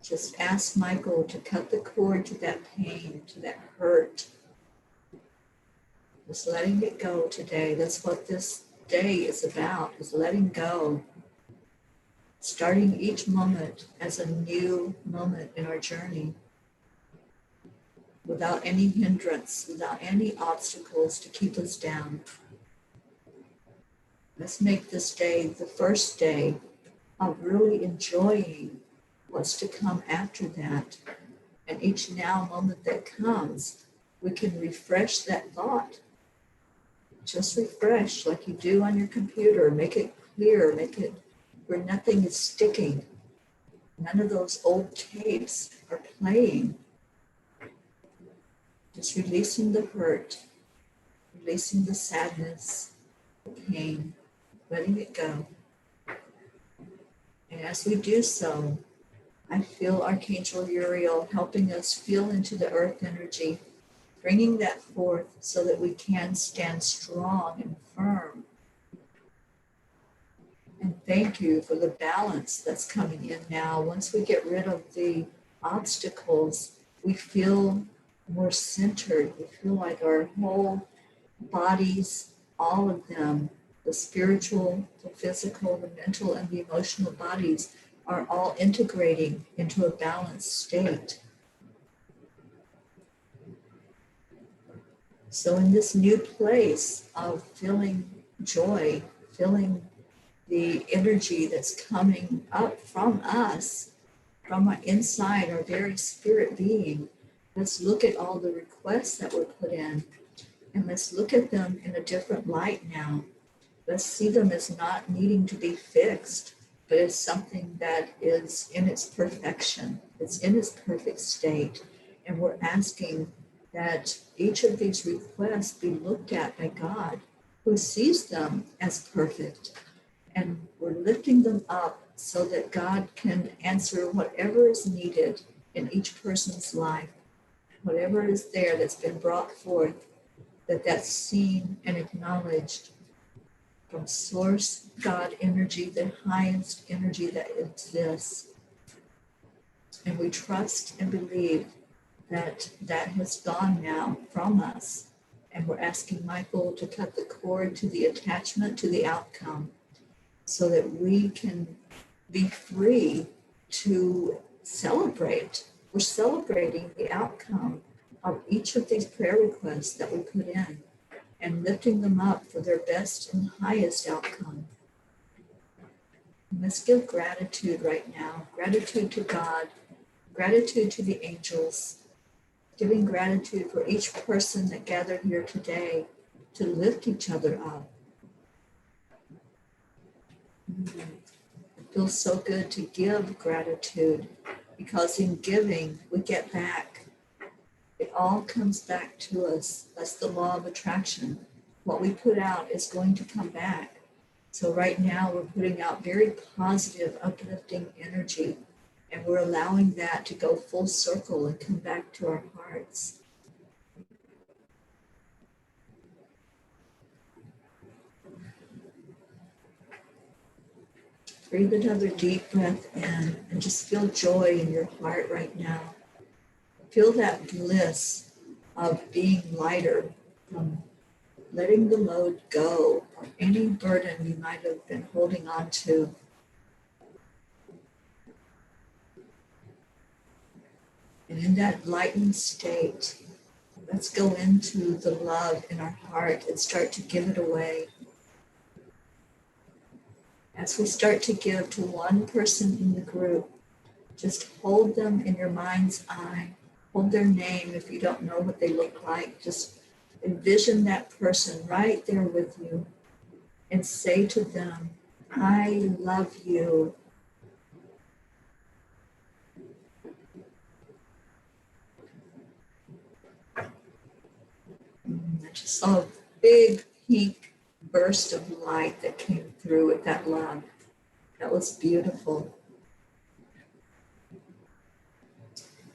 Just ask Michael to cut the cord to that pain, to that hurt. Just letting it go today. That's what this day is about, is letting go. Starting each moment as a new moment in our journey, without any hindrance, without any obstacles to keep us down. Let's make this day the first day of really enjoying what's to come after that. And each now moment that comes, we can refresh that thought. Just refresh like you do on your computer. Make it clear, make it where nothing is sticking. None of those old tapes are playing. Just releasing the hurt, releasing the sadness, the pain, letting it go. And as we do so, I feel Archangel Uriel helping us feel into the earth energy, bringing that forth so that we can stand strong and firm. And thank you for the balance that's coming in now. Once we get rid of the obstacles, we feel more centered. We feel like our whole bodies, all of them, the spiritual, the physical, the mental, and the emotional bodies are all integrating into a balanced state. So in this new place of feeling joy, feeling the energy that's coming up from us, from our inside, our very spirit being, let's look at all the requests that were put in, and let's look at them in a different light now. Let's see them as not needing to be fixed, but as something that is in its perfection. It's in its perfect state. And we're asking that each of these requests be looked at by God, who sees them as perfect. And we're lifting them up so that God can answer whatever is needed in each person's life, whatever is there that's been brought forth, that's seen and acknowledged from source God energy, the highest energy that exists. And we trust and believe that that has gone now from us. And we're asking Michael to cut the cord to the attachment to the outcome so that we can be free to celebrate. We're celebrating the outcome of each of these prayer requests that we put in and lifting them up for their best and highest outcome. Let's give gratitude right now. Gratitude to God, gratitude to the angels, giving gratitude for each person that gathered here today to lift each other up. It feels so good to give gratitude because in giving, we get back. It all comes back to us. That's the law of attraction. What we put out is going to come back. So right now we're putting out very positive, uplifting energy, and we're allowing that to go full circle and come back to our hearts. Breathe another deep breath in and just feel joy in your heart right now. Feel that bliss of being lighter from letting the load go or any burden you might have been holding on to. And in that lightened state, let's go into the love in our heart and start to give it away. As we start to give to one person in the group, just hold them in your mind's eye. Hold their name if you don't know what they look like. Just envision that person right there with you and say to them, I love you. I just saw a big pink burst of light that came through with that love. That was beautiful.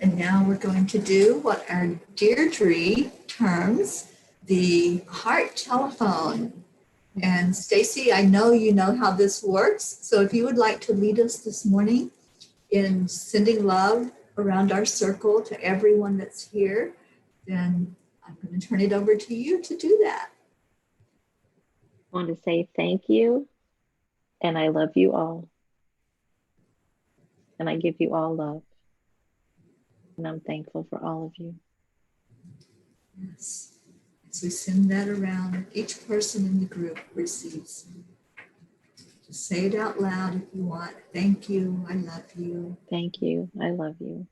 And now we're going to do what our Deirdre terms the heart telephone. And Staci, I know you know how this works. So if you would like to lead us this morning in sending love around our circle to everyone that's here, then I'm going to turn it over to you to do that. I want to say thank you, and I love you all. And I give you all love. And I'm thankful for all of you. Yes. As we send that around, each person in the group receives. Just say it out loud if you want. Thank you. I love you. Thank you. I love you.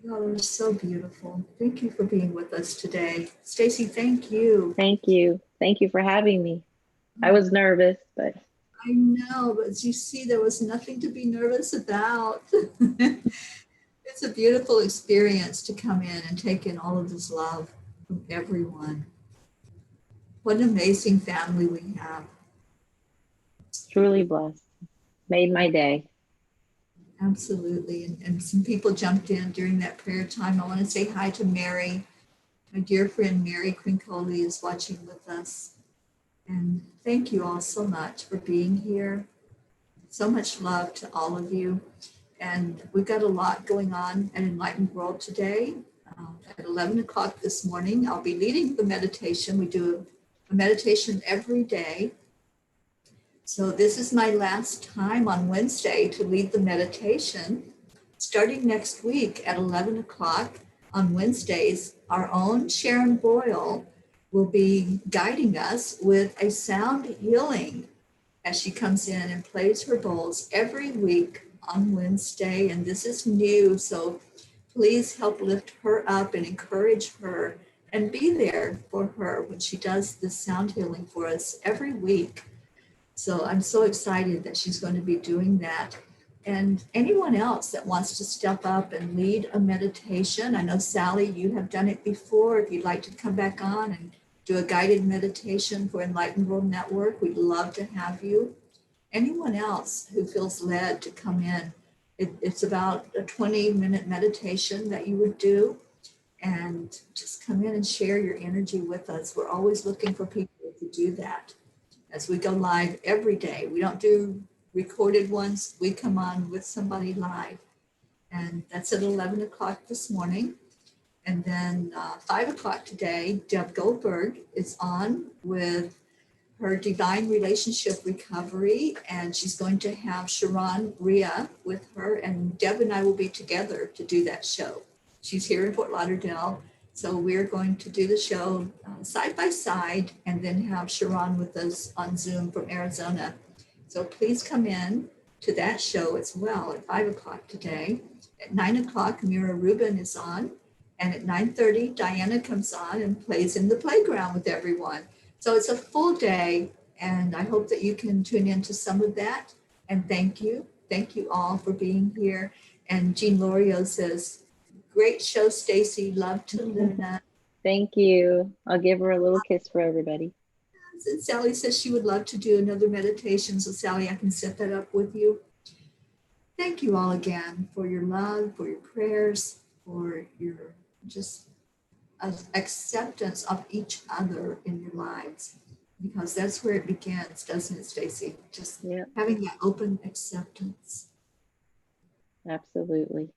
Y'all are so beautiful. Thank you for being with us today. Staci, thank you. Thank you. Thank you for having me. I was nervous, but I know, but as you see, there was nothing to be nervous about. It's a beautiful experience to come in and take in all of this love from everyone. What an amazing family we have. truly blessed. Made my day. Absolutely. And some people jumped in during that prayer time. I want to say hi to Mary. My dear friend Mary Crincoli is watching with us. And thank you all so much for being here. So much love to all of you. And we've got a lot going on at Enlightened World today. At 11 o'clock this morning, I'll be leading the meditation. We do a meditation every day. So this is my last time on Wednesday to lead the meditation. Starting next week at 11 o'clock on Wednesdays, our own Sharon Boyle will be guiding us with a sound healing as she comes in and plays her bowls every week on Wednesday. And this is new, so please help lift her up and encourage her and be there for her when she does this sound healing for us every week. So I'm so excited that she's going to be doing that. And anyone else that wants to step up and lead a meditation, I know Sally, you have done it before. If you'd like to come back on and do a guided meditation for Enlightened World Network, we'd love to have you. Anyone else who feels led to come in, it's about a 20-minute meditation that you would do, and just come in and share your energy with us. We're always looking for people to do that as we go live every day. We don't do recorded ones. We come on with somebody live. And that's at 11 o'clock this morning. And then 5 o'clock today, Deb Goldberg is on with her Divine Relationship Recovery. And she's going to have Sharon Ria with her. And Deb and I will be together to do that show. She's here in Fort Lauderdale. So we're going to do the show side by side and then have Sharon with us on Zoom from Arizona. So please come in to that show as well at 5 o'clock today. At 9 o'clock, Mira Rubin is on. And at 9:30, Diana comes on and plays in the playground with everyone. So it's a full day. And I hope that you can tune into some of that. And thank you. Thank you all for being here. And Jean Lorio says, great show, Staci. Love to Luna. Thank you. I'll give her a little kiss for everybody. And Sally says she would love to do another meditation. So Sally, I can set that up with you. Thank you all again for your love, for your prayers, for your just acceptance of each other in your lives. Because that's where it begins, doesn't it, Staci? Just having that open acceptance. Absolutely.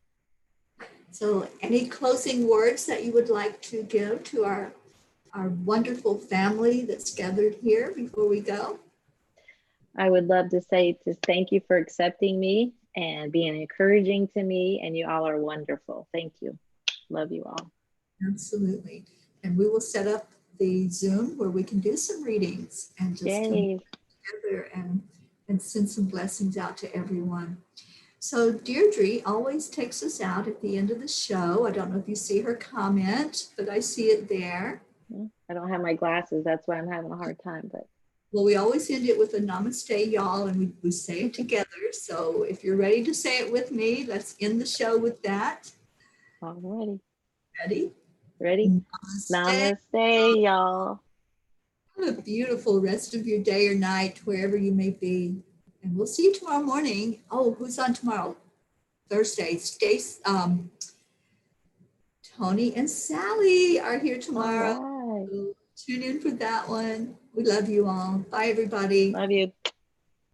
So any closing words that you would like to give to our wonderful family that's gathered here before we go? I would love to say just thank you for accepting me and being encouraging to me. And you all are wonderful. Thank you. Love you all. Absolutely. And we will set up the Zoom where we can do some readings and just come together and send some blessings out to everyone. So Deirdre always takes us out at the end of the show. I don't know if you see her comment, but I see it there. I don't have my glasses. That's why I'm having a hard time. But well, we always end it with a namaste, y'all, and we say it together. So if you're ready to say it with me, let's end the show with that. Alrighty. Ready? Ready? Namaste, y'all. Have a beautiful rest of your day or night, wherever you may be. And we'll see you tomorrow morning. Oh, who's on tomorrow? Thursday. Stace, Tony and Sally are here tomorrow. Right. So tune in for that one. We love you all. Bye, everybody. Love you.